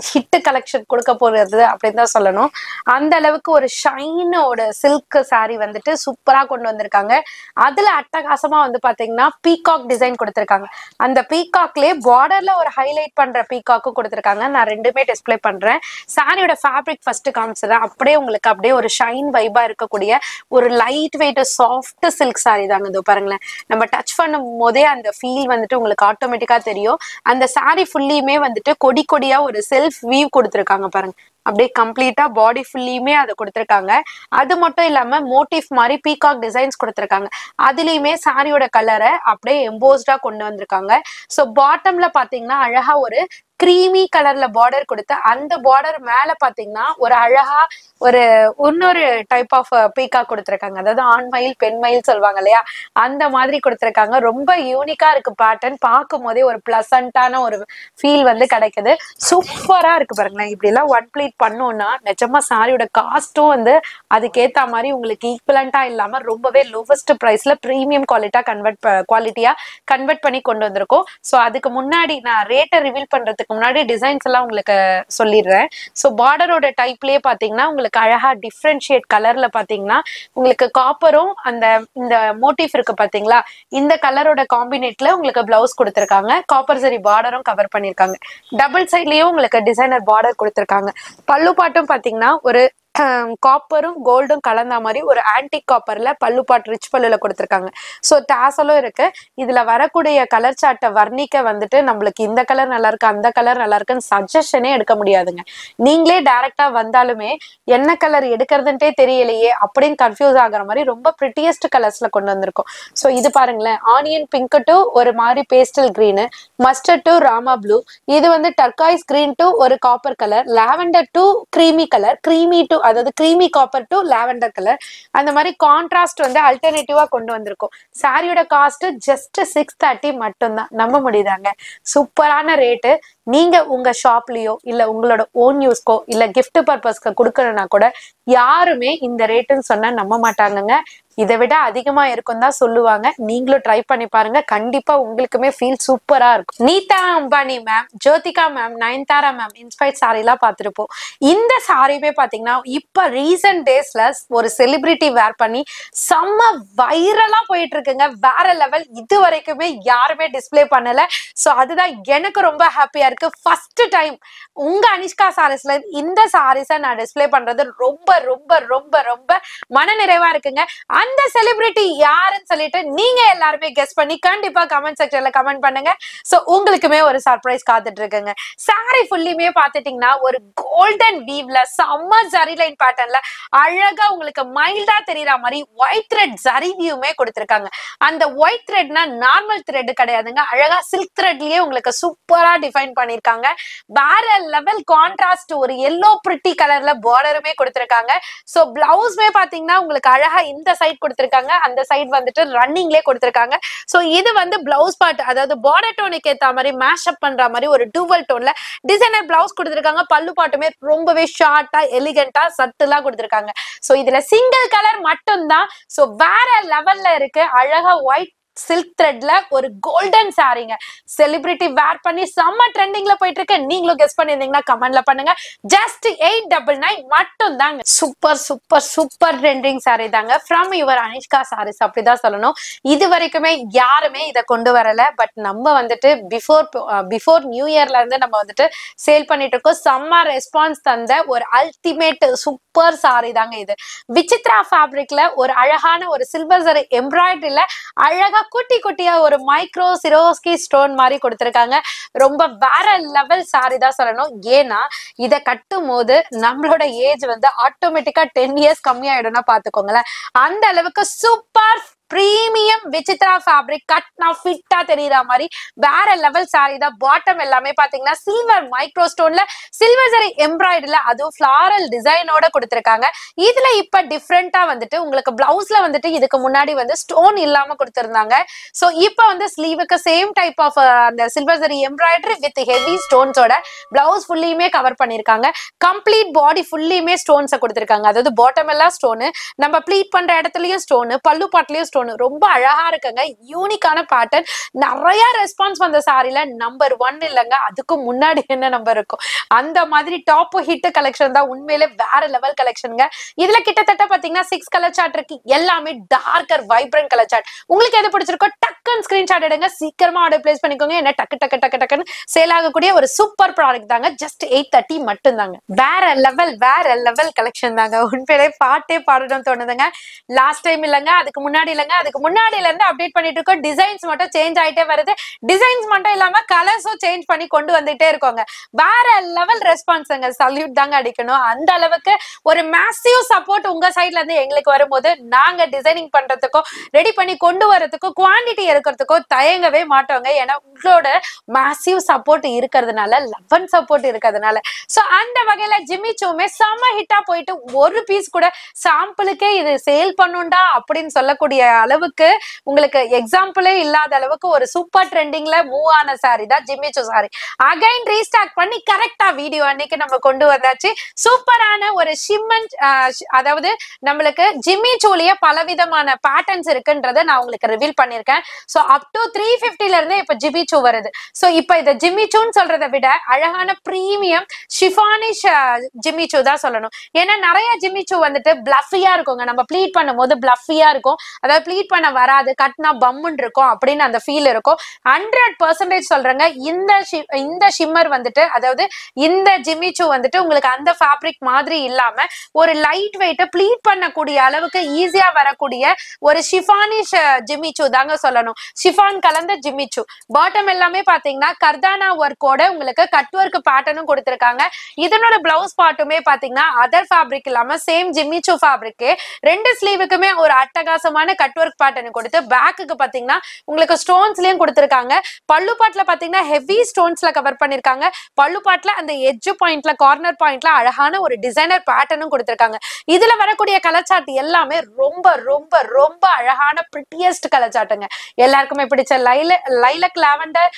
ஹிட் கலெக்ஷன் கொடுக்க போறது அப்படின்னு தான் சொல்லணும். அந்த அளவுக்கு ஒரு ஷைனோட சில்க் சாரி வந்துட்டு சூப்பரா கொண்டு வந்திருக்காங்க. அதுல அட்டகாசமா வந்து பாத்தீங்கன்னா பீகாக் டிசைன் கொடுத்திருக்காங்க. அந்த பீகாக்லயே பார்டர்ல ஒரு ஹைலைட் பண்ற பீகாக்கும் கொடுத்திருக்காங்க. நான் ரெண்டுமே டிஸ்பிளே பண்றேன். சாரியோட ஃபேப்ரிக் ஃபர்ஸ்ட் காமிச்சதா அப்படியே உங்களுக்கு அப்படியே ஒரு ஷைன் வைபா இருக்கக்கூடிய ஒரு light weight soft silk sorry தாங்க. இதோ பாருங்களேன், நம்ம டச் பண்ணும் போதே அந்த ஃபீல் வந்துட்டு உங்களுக்கு ஆட்டோமேட்டிக்கா தெரியும். அந்த சாரி ஃபுல்லியுமே வந்துட்டு கொடி கொடியா ஒரு செல்ஃப் வீவ் கொடுத்திருக்காங்க பாருங்க. அப்படியே கம்ப்ளீட்டா பாடி ஃபுல்லியுமே அதை கொடுத்திருக்காங்க. அது மட்டும் இல்லாம மோட்டிவ் மாதிரி பீகாக் டிசைன்ஸ் கொடுத்திருக்காங்க. அதுலயுமே சாரியோட கலரை அப்படியே எம்போஸ்டா கொண்டு வந்திருக்காங்க. ஸோ பாட்டம்ல பாத்தீங்கன்னா அழகா ஒரு கிரீமி கலர்ல பார்டர் கொடுத்து அந்த பார்டர் மேல பாத்தீங்கன்னா ஒரு அழகா ஒரு இன்னொரு டைப் ஆஃப் பீகாக் கொடுத்திருக்காங்க. அதாவது ஆண் மயில் பெண் மயில் சொல்லுவாங்க இல்லையா, அந்த மாதிரி கொடுத்திருக்காங்க. ரொம்ப யூனிக்கா இருக்கு பேட்டர்ன். பார்க்கும் போதே ஒரு பிளசண்டான ஒரு ஃபீல் வந்து கிடைக்குது. சூப்பரா இருக்கு பாருங்களேன். இப்படி எல்லாம் ஒன் பிளேட் பண்ணோம்னா நிஜமா சாரியோட காஸ்டும் வந்து அதுக்கேத்த மாதிரி உங்களுக்கு ஈக்குவலண்டா இல்லாம ரொம்பவே லோவஸ்ட் பிரைஸ்ல பிரீமியம் குவாலிட்டியா கன்வெர்ட் பண்ணி கொண்டு வந்திருக்கோம். ஸோ அதுக்கு முன்னாடி நான் ரேட்டை ரிவீல் பண்றதுக்கு முன்னாடி டிசைன்ஸ் எல்லாம் உங்களுக்கு சொல்லிடுறேன். ஸோ பார்டரோட டைப்லயே பாத்தீங்கன்னா உங்களுக்கு அழகா டிஃப்ரென்ஷியேட் கலர்ல பாத்தீங்கன்னா உங்களுக்கு காப்பரும் அந்த இந்த மோட்டிவ் இருக்கு பாத்தீங்களா, இந்த கலரோட காம்பினேட்ல உங்களுக்கு பிளவுஸ் கொடுத்திருக்காங்க. காப்பர் சரி பார்டரும் கவர் பண்ணிருக்காங்க. டபுள் சைட்லயும் உங்களுக்கு டிசைனர் பார்டர் கொடுத்திருக்காங்க. பல்லு பாட்டும் பாத்தீங்கன்னா ஒரு காப்பரும் கோல்டும் கலந்த மாதிரி ஒரு ஆன்டிக் காப்பர்ல பல்லு பாட் ரிச் பல்லுல கொடுத்திருக்காங்க. ஸோ டாசலும் இருக்கு. இதுல வரக்கூடிய கலர் சார்ட்டை வர்ணிக்க வந்துட்டு நம்மளுக்கு இந்த கலர் நல்லா இருக்கு அந்த கலர் நல்லா இருக்குன்னு சஜஷனே எடுக்க முடியாதுங்க. நீங்களே டைரக்டா வந்தாலுமே என்ன கலர் எடுக்கிறதுன்ட்டே தெரியலையே அப்படின்னு கன்ஃபியூஸ் ஆகுற மாதிரி ரொம்ப பிரிட்டியஸ்ட் கலர்ஸ்ல கொண்டு வந்திருக்கோம். ஸோ இது பாருங்களேன், ஆனியன் பிங்க் டு ஒரு மாதிரி pastel green, mustard to Rama blue, இது வந்து டர்காய்ஸ் கிரீன் டு ஒரு copper colour, lavender to creamy colour, creamy to அதாவது creamy copper to lavender colour, அந்த மாதிரி கான்ட்ராஸ்ட் வந்து அல்டர்னேட்டிவா கொண்டு வந்திருக்கும். சாரியோட காஸ்ட் ஜஸ்ட் 630 மட்டும்தான். நம்ப முடியுதாங்க? சூப்பரான ரேட்டு. நீங்க உங்க ஷாப்லயோ இல்ல உங்களோட ஓன் யூஸ்க்கோ இல்ல கிஃப்ட் பர்பஸ்க்கு கொடுக்கணும்னா கூட யாருமே இந்த ரேட்டுன்னு சொன்னா நம்ப மாட்டாங்கங்க. இதை விட அதிகமா இருக்கும் தான் சொல்லுவாங்க. நீங்களும் ட்ரை பண்ணி பாருங்க, கண்டிப்பா உங்களுக்குமே ஃபீல் சூப்பரா இருக்கும். நீதா Ambani ma'am, Jyothika ma'am, Nayanthara ma'am inspired sorry எல்லாம் பார்த்துருப்போம். இந்த சாரியுமே பாத்தீங்கன்னா இப்ப ரீசன்ட் டேஸ்ல ஒரு செலிபிரிட்டி வேர் பண்ணி செம்ம வைரலா போயிட்டு இருக்குங்க. வேற லெவல். இது வரைக்குமே யாருமே டிஸ்பிளே பண்ணல. சோ அதுதான் எனக்கு ரொம்ப ஹாப்பியா இருக்கு. ஃபர்ஸ்ட் டைம் உங்க அனிஷ்கா சாரீஸ்ல இந்த சாரீஸை நான் டிஸ்பிளே பண்றது ரொம்ப ரொம்ப ரொம்ப ரொம்ப மன நிறைவா இருக்குங்க. அந்த செலிபிரிட்டி யாருன்னு சொல்லிட்டு நீங்க எல்லாருமே கெஸ் பண்ணி கண்டிப்பா கமெண்ட் செக்ஷன்ல கமெண்ட் பண்ணுங்க. சோ உங்களுக்குமே ஒரு சர்ப்ரைஸ் காத்துட்டு இருக்குங்க. சாரி ஃபுல்லியுமே பாத்துட்டீங்கன்னா ஒரு கோல்டன் வீவ்ல செம்ம ஜரி லைன் பேட்டர்ன்ல அழகா உங்களுக்கு மைல்டா தெரியற மாதிரி ஒயிட் த்ரெட் ஜரி வியூமே கொடுத்திருக்காங்க. அந்த ஒயிட் த்ரெட்னா நார்மல் த்ரெட் கிடையாதுங்க. அழகா சில்க் த்ரெட்லயே உங்களுக்கு சூப்பரா டிஃபைன் பண்ணிருக்காங்க. வேற லெவல் கான்ட்ராஸ்ட் ஒரு எல்லோ பிரிட்டி கலர்ல பார்டருமே கொடுத்திருக்காங்க. சோ பிளவுஸ்மே பாத்தீங்கன்னா உங்களுக்கு அழகா இந்த சைட் கொடுத்திருக்காங்க, அந்த சைடு வந்துட்டு ரன்னிங்லயே கொடுத்திருக்காங்க. சோ இது வந்து பிளவுஸ் பார்ட் அதாவது பார்டர் டோனுக்கு ஏத்த மாதிரி மேஷ் அப் பண்ற மாதிரி ஒரு டூவல் டோன்ல டிசைனர் பிளவுஸ் கொடுத்திருக்காங்க. பல்லு பாட்டுமே ரொம்பவே ஷார்ட்டா எலிகண்டா சட்டிலா கொடுத்திருக்காங்க. சோ இதுல சிங்கிள் கலர் மட்டும் தான். சோ வேற லெவல்ல இருக்கு. அழகா ஒயிட் சில்க் த்ரெட்ல ஒரு கோல்டன் சாரிங்க. செலிபிரிட்டி வேர் பண்ணி செம்ம ட்ரெண்டிங்ல போயிட்டு இருக்கு. நீங்களும் கெஸ் பண்ணிருந்தீங்கன்னா கமெண்ட்ல பண்ணுங்க. ஜஸ்ட் 899 மட்டும் தாங்க. Super super super trending sorry தாங்க ஃப்ரம் யுவர் அனிஷ்கா சாரீஸ். அப்படிதான் சொல்லணும். இது வரைக்குமே யாருமே இதை கொண்டு வரல. பட் நம்ம வந்துட்டு பிஃபோர் நியூ இயர்ல இருந்து நம்ம வந்துட்டு சேல் பண்ணிட்டு இருக்கோம். செம்ம ரெஸ்பான்ஸ் தந்த ஒரு அல்டிமேட் சூப்பர் சாரி தாங்க இது. விசித்ரா ஃபேப்ரிக்ல ஒரு அழகான ஒரு சில்வர் சரி எம்ப்ராய்டரியில அழகா குட்டி குட்டியா ஒரு மைக்ரோ சிரோஸ்கி ஸ்டோன் மாதிரி கொடுத்திருக்காங்க. ரொம்ப வேற லெவல் சாரி தான் சொல்லணும். ஏன்னா இதை கட்டும் போது நம்மளோட ஏஜ் வந்து ஆட்டோமேட்டிக்கா 10 இயர்ஸ் கம்மியாயிடும்னா பாத்துக்கோங்களேன். அந்த அளவுக்கு சூப்பர் பிரீமியம் விசித்ரா ஃபேப்ரிக் கட்னா ஃபிட்டா தெரியற மாதிரி வேற லெவல் சாரி தான். பாட்டம் எல்லாமே பாத்தீங்கன்னா சில்வர் மைக்ரோ ஸ்டோன்ல சில்வர் சரி எம்ப்ராய்டரியில அதுவும் ஃபிளாரல் டிசைனோட கொடுத்திருக்காங்க. இதுல இப்ப டிஃப்ரெண்டா வந்துட்டு உங்களுக்கு பிளவுஸ்ல வந்துட்டு இதுக்கு முன்னாடி வந்து ஸ்டோன் இல்லாம கொடுத்திருந்தாங்க. சோ இப்ப வந்து ஸ்லீவுக்கு சேம் டைப் ஆஃப் அந்த silver zari embroidery with heavy ஸ்டோன்ஸோட பிளவுஸ் ஃபுல்லியுமே கவர் பண்ணிருக்காங்க. கம்ப்ளீட் பாடி ஃபுல்லியுமே ஸ்டோன்ஸை கொடுத்திருக்காங்க. அதாவது பாட்டம் எல்லாம் ஸ்டோனு, நம்ம ப்ளீட் பண்ற இடத்துலயும் ஸ்டோனு, பல்லு பாட்லயும் ஸ்டோன் தோணும். ரொம்ப அழகா இருக்குங்க, யூனிக்கான பேட்டர்ன். நிறைய ரெஸ்பான்ஸ் வந்த சாரில நம்பர் 1 இல்லைங்க, அதுக்கு முன்னாடி என்ன நம்பர் இருக்கும் அந்த மாதிரி டாப் ஹிட் கலெக்ஷன் தான். உண்மையிலே வேற லெவல் கலெக்ஷனுங்க. இதுல கிட்டத்தட்ட பாத்தீங்கன்னா 6 கலர் சார்ட் இருக்கு, எல்லாமே டார்க்கர் வைப்ரண்ட் கலர் சார்ட். உங்களுக்கு எது பிடிச்சிருக்கோ டக்குன்னு ஸ்கிரீன்ஷாட் எடுங்க, சீக்கிரமா ஆர்டர் பிளேஸ் பண்ணிக்கோங்க. என்ன டக்கு டக்கு டக்கு டக்குன்னு சேல் ஆகக்கூடிய ஒரு சூப்பர் ப்ராடக்ட் தாங்க. ஜஸ்ட் 830 மட்டும் தாங்க. வேற லெவல் கலெக்ஷன் தாங்க. உண்மையிலே பாட்டே பாடணும் தோணுதுங்க. லாஸ்ட் டைம் இல்லைங்க, அதுக்கு முன்னாடி இல்லைங்க, அதுக்கு முன்னாடில இருந்து அப்டேட் பண்ணிட்டு இருக்கோம். டிசைன்ஸ் மட்டும் சேஞ்ச் ஆயிட்டே வருது. டிசைன்ஸ் மட்டும் இல்லாம கலர்ஸும் சேஞ்ச் பண்ணி கொண்டு வந்துட்டே இருக்கோங்க. வேற லெவல் ரெஸ்பான்ஸ்ங்க, சல்யூட் தாங்க அடிக்கணும். அந்த அளவுக்கு ஒரு மேசிவ் சப்போர்ட் உங்க சைட்ல இருந்து எங்களுக்கு வரும்போது நாங்க டிசைனிங் பண்றதுக்கோ ரெடி பண்ணி கொண்டு வரதுக்கோ குவான்டிட்டி இருக்கிறதுக்கோ தயங்கவே மாட்டோங்க. ஏன்னா உங்களோட மேசிவ் சப்போர்ட் இருக்கிறதுனால, லவன் சப்போர்ட் இருக்கிறதுனால. சோ அந்த வகையில ஜிம்மி சூமே செம ஹிட்டா போயிட்டு ஒரு பீஸ் கூட சாம்பிளுக்கே இது சேல் பண்ணுண்டா அப்படின்னு சொல்லக்கூடிய அளவுக்கு, உங்களுக்கு எக்ஸாம்பிளே இல்லாத அளவுக்கு ஒரு சூப்பர் ட்ரெண்டிங்ல மூவ் ஆன சாரி தான் ஜிம்மி சூ சாரி. அகைன் ரீஸ்டாக் பண்ணி கரெக்டா வீடியோ அன்னைக்கு நம்ம கொண்டு வந்தாச்சு. சூப்பரான ஒரு ஷிம்மன், அதாவது நம்மளுக்கு ஜிம்மி சூலிய பலவிதமான பேட்டர்ன்ஸ் இருக்குன்றத நான் உங்களுக்கு ரிவீல் பண்ணிருக்கேன். சோ அப் டு 350ல இருந்து இப்ப ஜிம்மி சூ வருது. சோ இப்ப இத ஜிம்மி சூன்னு சொல்றதை விட அழகான பிரீமியம் ஷிஃபானிஷ் ஜிம்மி சூ தான் சொல்லணும். ஏன்னா நிறைய ஜிம்மி சூ வந்துட்டு பிளஃபியா இருக்குங்க, நம்ம ப்ளீட் பண்ணும் போது பிளஃபியா இருக்கும், அதாவது ப்ளீட் பண்ண வராது, கட்னா பம்முன்னு இருக்கும் அப்படின்னு அந்த ஃபீல் இருக்கும். 100% சொல்றேங்க, இந்த ஷிம்மர் வந்துட்டு, அதாவது இந்த ஜிம்மி சூ வந்துட்டு உங்களுக்கு அந்த ஃபேப்ரிக் மாதிரி இல்லாம ஒரு லைட் வெயிட் ப்ளீட் பண்ணக்கூடிய அளவுக்கு ஈஸியா வரக்கூடிய ஒரு ஷிஃபானிஷ் ஜிம்மி சூ தாங்க சொல்லணும். ஷிஃபான் கலந்த ஜிம்மி சூ. பாட்டம் எல்லாமே பாத்தீங்கன்னா கர்தானா ஒர்க்கோட உங்களுக்கு கட் ஒர்க் பேட்டர்னும் கொடுத்திருக்காங்க. இதனோட பிளவுஸ் பார்ட்டுமே பாத்தீங்கன்னா அதர் ஃபேப்ரிக் இல்லாம சேம் ஜிம்மி சூ ஃபேப்ரிக். ரெண்டு ஸ்லீவுக்குமே ஒரு அட்டகாசமான கட் ஒர்க் பேட்டர்ன் கொடுத்து பேக்குக்கு பாத்தீங்கன்னா உங்களுக்கு ஸ்டோன்ஸ்லயும் கொடுத்திருக்காங்க. பல்லு பாட்ல பாத்தீங்கன்னா ஹெவி ஸ்டோன்ஸ்ல கவர் பண்ணிருக்காங்க. பல்லு பாட்ல அந்த எட்ஜ் பாயிண்ட்ல, கார்னர் பாயிண்ட்ல அழகான ஒரு டிசைனர் பேட்டர்னும் கொடுத்திருக்காங்க. இதுல வரக்கூடிய கலர் சார்ட் எல்லாமே ரொம்ப ரொம்ப ரொம்ப அழகான பிரிட்டியஸ்ட் கலர் சார்ட்டுங்க. எல்லாருக்குமே பிடிச்ச லைலக் லாவெண்டர்,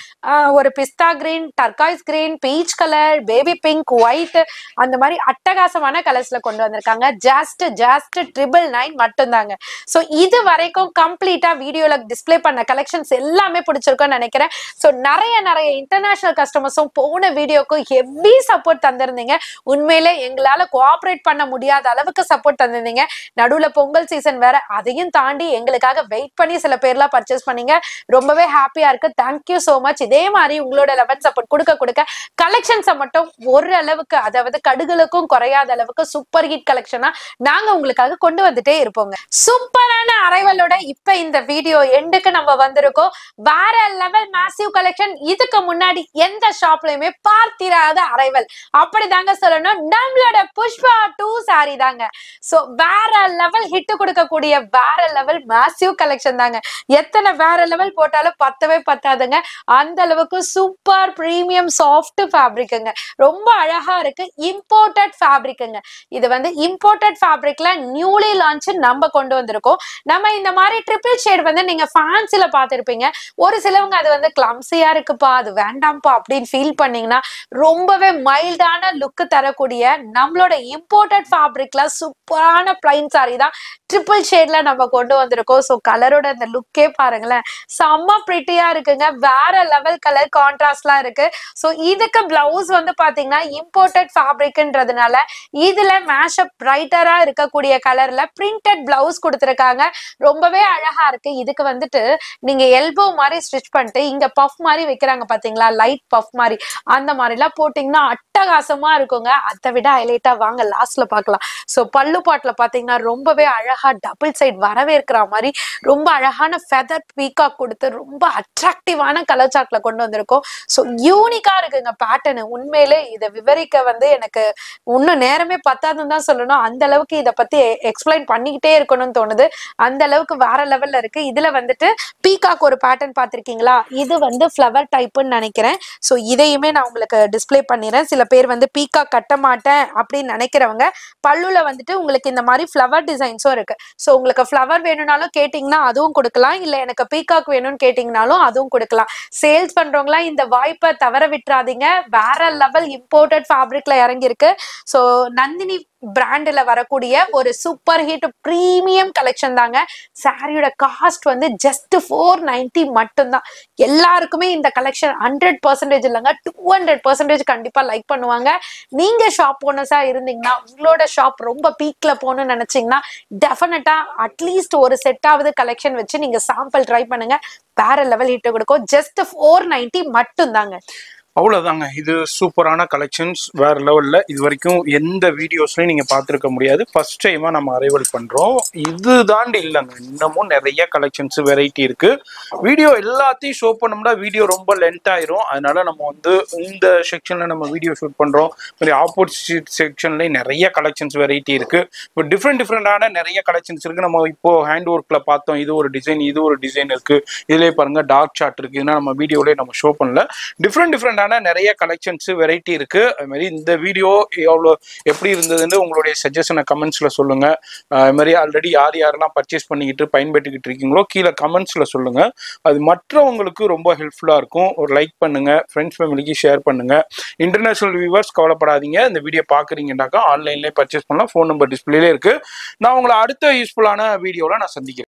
ஒரு பிஸ்தா green, turquoise green, peach colour, baby pink, white, அந்த மாதிரி அட்டகாசமான கலர்ஸ்ல கொண்டு வந்திருக்காங்க. ஜஸ்ட் 999 மட்டும் தாங்க. சோ இது வரைக்கும் கம்ப்ளீட்டா வீடியோல டிஸ்பிளே பண்ண கலெக்ஷன்ஸ் எல்லாமே பிடிச்சிருக்கும்னு நினைக்கிறேன். சோ நிறைய இன்டர்நேஷனல் கஸ்டமர்ஸும் போன வீடியோக்கு ஹெவி சப்போர்ட் தந்திருந்தீங்க. உண்மையிலே எங்களால கோஆபரேட் பண்ண முடியாத அளவுக்கு சப்போர்ட் தந்திருந்தீங்க. நடுவுல பொங்கல் சீசன் வேற, அதையும் தாண்டி எங்களுக்காக வெயிட் பண்ணி சில பேர்லாம் பர்ச்சேஸ் பண்ணீங்க. ரொம்பவே ஹாப்பியா இருக்கு. Thank you so much. இதே மாதிரி உங்களோட லெவல் சப்போர்ட் கொடுக்க கலெக்ஷன்ஸை மட்டும் ஒரு அளவுக்கு, அதாவது கடுகளுக்கும் குறையாத அளவுக்கு சூப்பர் ஹிட் கலெக்ஷனா நாங்க உங்களுக்காக கொண்டு வந்துட்டே இருப்போங்க. சூப்பரான அரைவலோட இப்ப இந்த வீடியோ எண்டுக்கு நம்ம வந்திருக்கோம். வேற லெவல் மேசிவ் கலெக்ஷன். இதுக்கு முன்னாடி எந்த ஷாப்லயுமே பார்த்திராத அரைவல் அப்படிதாங்க சொல்லணும். நம்மளோட புஷ்பா 2 சாரி தாங்க. சோ வேற லெவல் ஹிட் கொடுக்கக்கூடிய வேற லெவல் மேசிவ் கலெக்ஷன் தாங்க. எத்தனை வேற லெவல் போட்டாலும் பத்தவே பத்தாதுங்க. அந்த அளவுக்கு சூப்பர் பிரீமியம் சாஃப்ட் ஃபேப்ரிக்குங்க. ரொம்ப அழகா இருக்கு. இம்போர்ட்டட் ஃபேப்ரிக்குங்க. இது வந்து இம்போர்ட்டட் ஃபேப்ரிக்ல நியூலி லான்ச் நம்ம கொண்டு வந்திருக்கோம். நம்ம இந்த மாதிரி ட்ரிபிள் ஷேட் வந்து நீங்க ஃபேன்சில பாத்திருப்பீங்க. ஒரு சிலவங்க அது வந்து கிளம்சியா இருக்குப்பா, அது வேண்டாம்ப்பா அப்படின்னு ஃபீல் பண்ணீங்கன்னா, ரொம்பவே மைல்டான லுக் தரக்கூடிய நம்மளோட இம்போர்ட்டட் ஃபேப்ரிக்ல சூப்பரான பிளைன் சாரி தான் ட்ரிபிள் ஷேட்ல நம்ம கொண்டு வந்திருக்கோம். சோ கலரோட அந்த லுக்கே பாருங்களேன், செம்ம பிரிட்டியா இருக்குங்க. வேற லெவல் கலர் கான்ட்ராஸ்ட்லாம் இருக்கு. சோ இதுக்கு பிளவுஸ் வந்து பாத்தீங்கன்னா இம்போர்ட்டட் ஃபேப்ரிக்ன்றதுனால இதுல மேஷப் பிரைட்டரா இருக்கக்கூடிய கலர்ல பிரிண்டட் பிளவுஸ் கொடுத்திருக்காங்க. ரொம்பவே அழகா இருக்கு. இதுக்கு வந்துட்டு நீங்க எல்போ மாதிரி ஸ்டிச் பண்ணிட்டு இங்க பஃப் மாதிரி வைக்கிறாங்க பாத்தீங்களா, லைட் பஃப் மாதிரி, அந்த மாதிரி எல்லாம் போட்டீங்கன்னா அட்டகாசமா இருக்குங்க. அதை விட ஹைலைட்டா வாங்க லாஸ்ட்ல பாக்கலாம். சோ பல்லு பாட்டுல பாத்தீங்கன்னா ரொம்பவே அழகா டபுள் சைட் வரவேற்கிற மாதிரி ரொம்ப அழகான ஃபெதர் பீகாக் கொடுத்து ரொம்ப அட்ராக்டிவான கலர் சார்ட்ல கொண்டு வந்திருக்கோம். சோ யூனிக்கா இருக்குங்க பேட்டர்ன். உண்மையிலே இதை விவரிக்க வந்து எனக்கு இன்னும் நேரமே பத்தாதுன்னு தான் சொல்லணும். அந்த அளவுக்கு இதை பத்தி எக்ஸ்பிளைன் பண்ணிக்கிட்டே இருக்கணும்னு தோணுது. அந்த அளவுக்கு வேற லெவல்ல இருக்கு. இதுல வந்துட்டு பீகாக் ஒரு பேட்டர்ன் பாத்திருக்கீங்களா, இது வந்து ஃபிளவர் டைப்னு நினைக்கிறேன். சோ இதையுமே நான் உங்களுக்கு டிஸ்பிளே பண்ணிடுறேன். சில பேர் வந்து பீகாக் கட்ட மாட்டேன் அப்படின்னு நினைக்கிறவங்க பல்லுல வந்துட்டு உங்களுக்கு இந்த மாதிரி ஃபிளவர் டிசைன்ஸும் இருக்கு. சோ உங்களுக்கு ஃபிளவர் வேணும்னாலும் கேட்டீங்கன்னா அதுவும் கொடுக்கலாம், இல்ல எனக்கு பீகாக் வேணும்னு கேட்டீங்கன்னாலும் அதுவும் கொடுக்கலாம். சேல்ஸ் பண்றவங்களா இந்த வாய்ப்பை தவற விட்டுறாதீங்க. வேற லெவல் இம்போர்ட்டட் ஃபேப்ரிக்ல இறங்கி இருக்கு. சோ நந்தினி பிராண்ட்ல வரக்கூடிய ஒரு சூப்பர் ஹிட் பிரீமியம் கலெக்ஷன் தாங்க. சாரியோட காஸ்ட் வந்து ஜஸ்ட் 490 மட்டும்தான். எல்லாருக்குமே இந்த கலெக்ஷன் 100% இல்லைங்க, 200% கண்டிப்பா லைக் பண்ணுவாங்க. நீங்க ஷாப் ஓனர்ஸா இருந்தீங்கன்னா, உங்களோட ஷாப் ரொம்ப பீக்ல போகணும்னு நினைச்சீங்கன்னா டெஃபினட்டா அட்லீஸ்ட் ஒரு செட்டாவது கலெக்ஷன் வச்சு நீங்க சாம்பிள் ட்ரை பண்ணுங்க. வேற லெவல் ஹிட் கொடுக்கும். ஜஸ்ட் 490 மட்டும் தாங்க. அவ்வளவுதாங்க. இது சூப்பரான கலெக்ஷன்ஸ், வேற லெவல்ல. இது வரைக்கும் எந்த வீடியோஸ்லயும் நீங்க பார்த்துருக்க முடியாது. ஃபர்ஸ்ட் டைமா நம்ம அரைவல் பண்றோம். இது தாண்டி இல்லைங்க, இன்னமும் நிறைய கலெக்ஷன்ஸ் வெரைட்டி இருக்கு. வீடியோ எல்லாத்தையும் ஷோ பண்ணோம்னா வீடியோ ரொம்ப லென்த் ஆயிரும். அதனால நம்ம வந்து இந்த செக்ஷன்ல நம்ம வீடியோ ஷூட் பண்றோம். மாதிரி ஆப்போசிட் செக்ஷன்லயும் நிறைய கலெக்ஷன்ஸ் வெரைட்டி இருக்கு. இப்போ டிஃப்ரெண்டான நிறைய கலெக்ஷன்ஸ் இருக்கு. நம்ம இப்போ ஹேண்ட் ஒர்க்ல பார்த்தோம், இது ஒரு டிசைன் இருக்கு. இதுலயே பாருங்க டார்க் சார்ட் இருக்கு. ஏன்னா நம்ம வீடியோலயே நம்ம ஷோ பண்ணல. டிஃப்ரெண்டான நிறைய கலெக்ஷன்ஸ் வெரைட்டி இருக்கு. அது மாதிரி இந்த வீடியோ எவ்வளோ எப்படி இருந்ததுன்னு உங்களுடைய சஜஷனை கமெண்ட்ஸ்ல சொல்லுங்க. அது மாதிரி ஆல்ரெடி யாரெல்லாம் பர்ச்சேஸ் பண்ணிக்கிட்டு பயன்படுத்திக்கிட்டு இருக்கீங்களோ கீழே கமெண்ட்ஸ்ல சொல்லுங்க. அது மற்றவங்களுக்கு ரொம்ப ஹெல்ப்ஃபுல்லா இருக்கும். ஒரு லைக் பண்ணுங்க, ஃப்ரெண்ட்ஸ் ஃபேமிலிக்கு ஷேர் பண்ணுங்க. இன்டர்நேஷனல் வியூவர்ஸ் கவலைப்படாதீங்க, இந்த வீடியோ பாக்குறீங்கன்னாக்கா ஆன்லைன்லேயே பர்ச்சேஸ் பண்ணலாம். ஃபோன் நம்பர் டிஸ்பிளேலே இருக்கு. நான் உங்களை அடுத்த யூஸ்ஃபுல்லான வீடியோல நான் சந்திக்கிறேன்.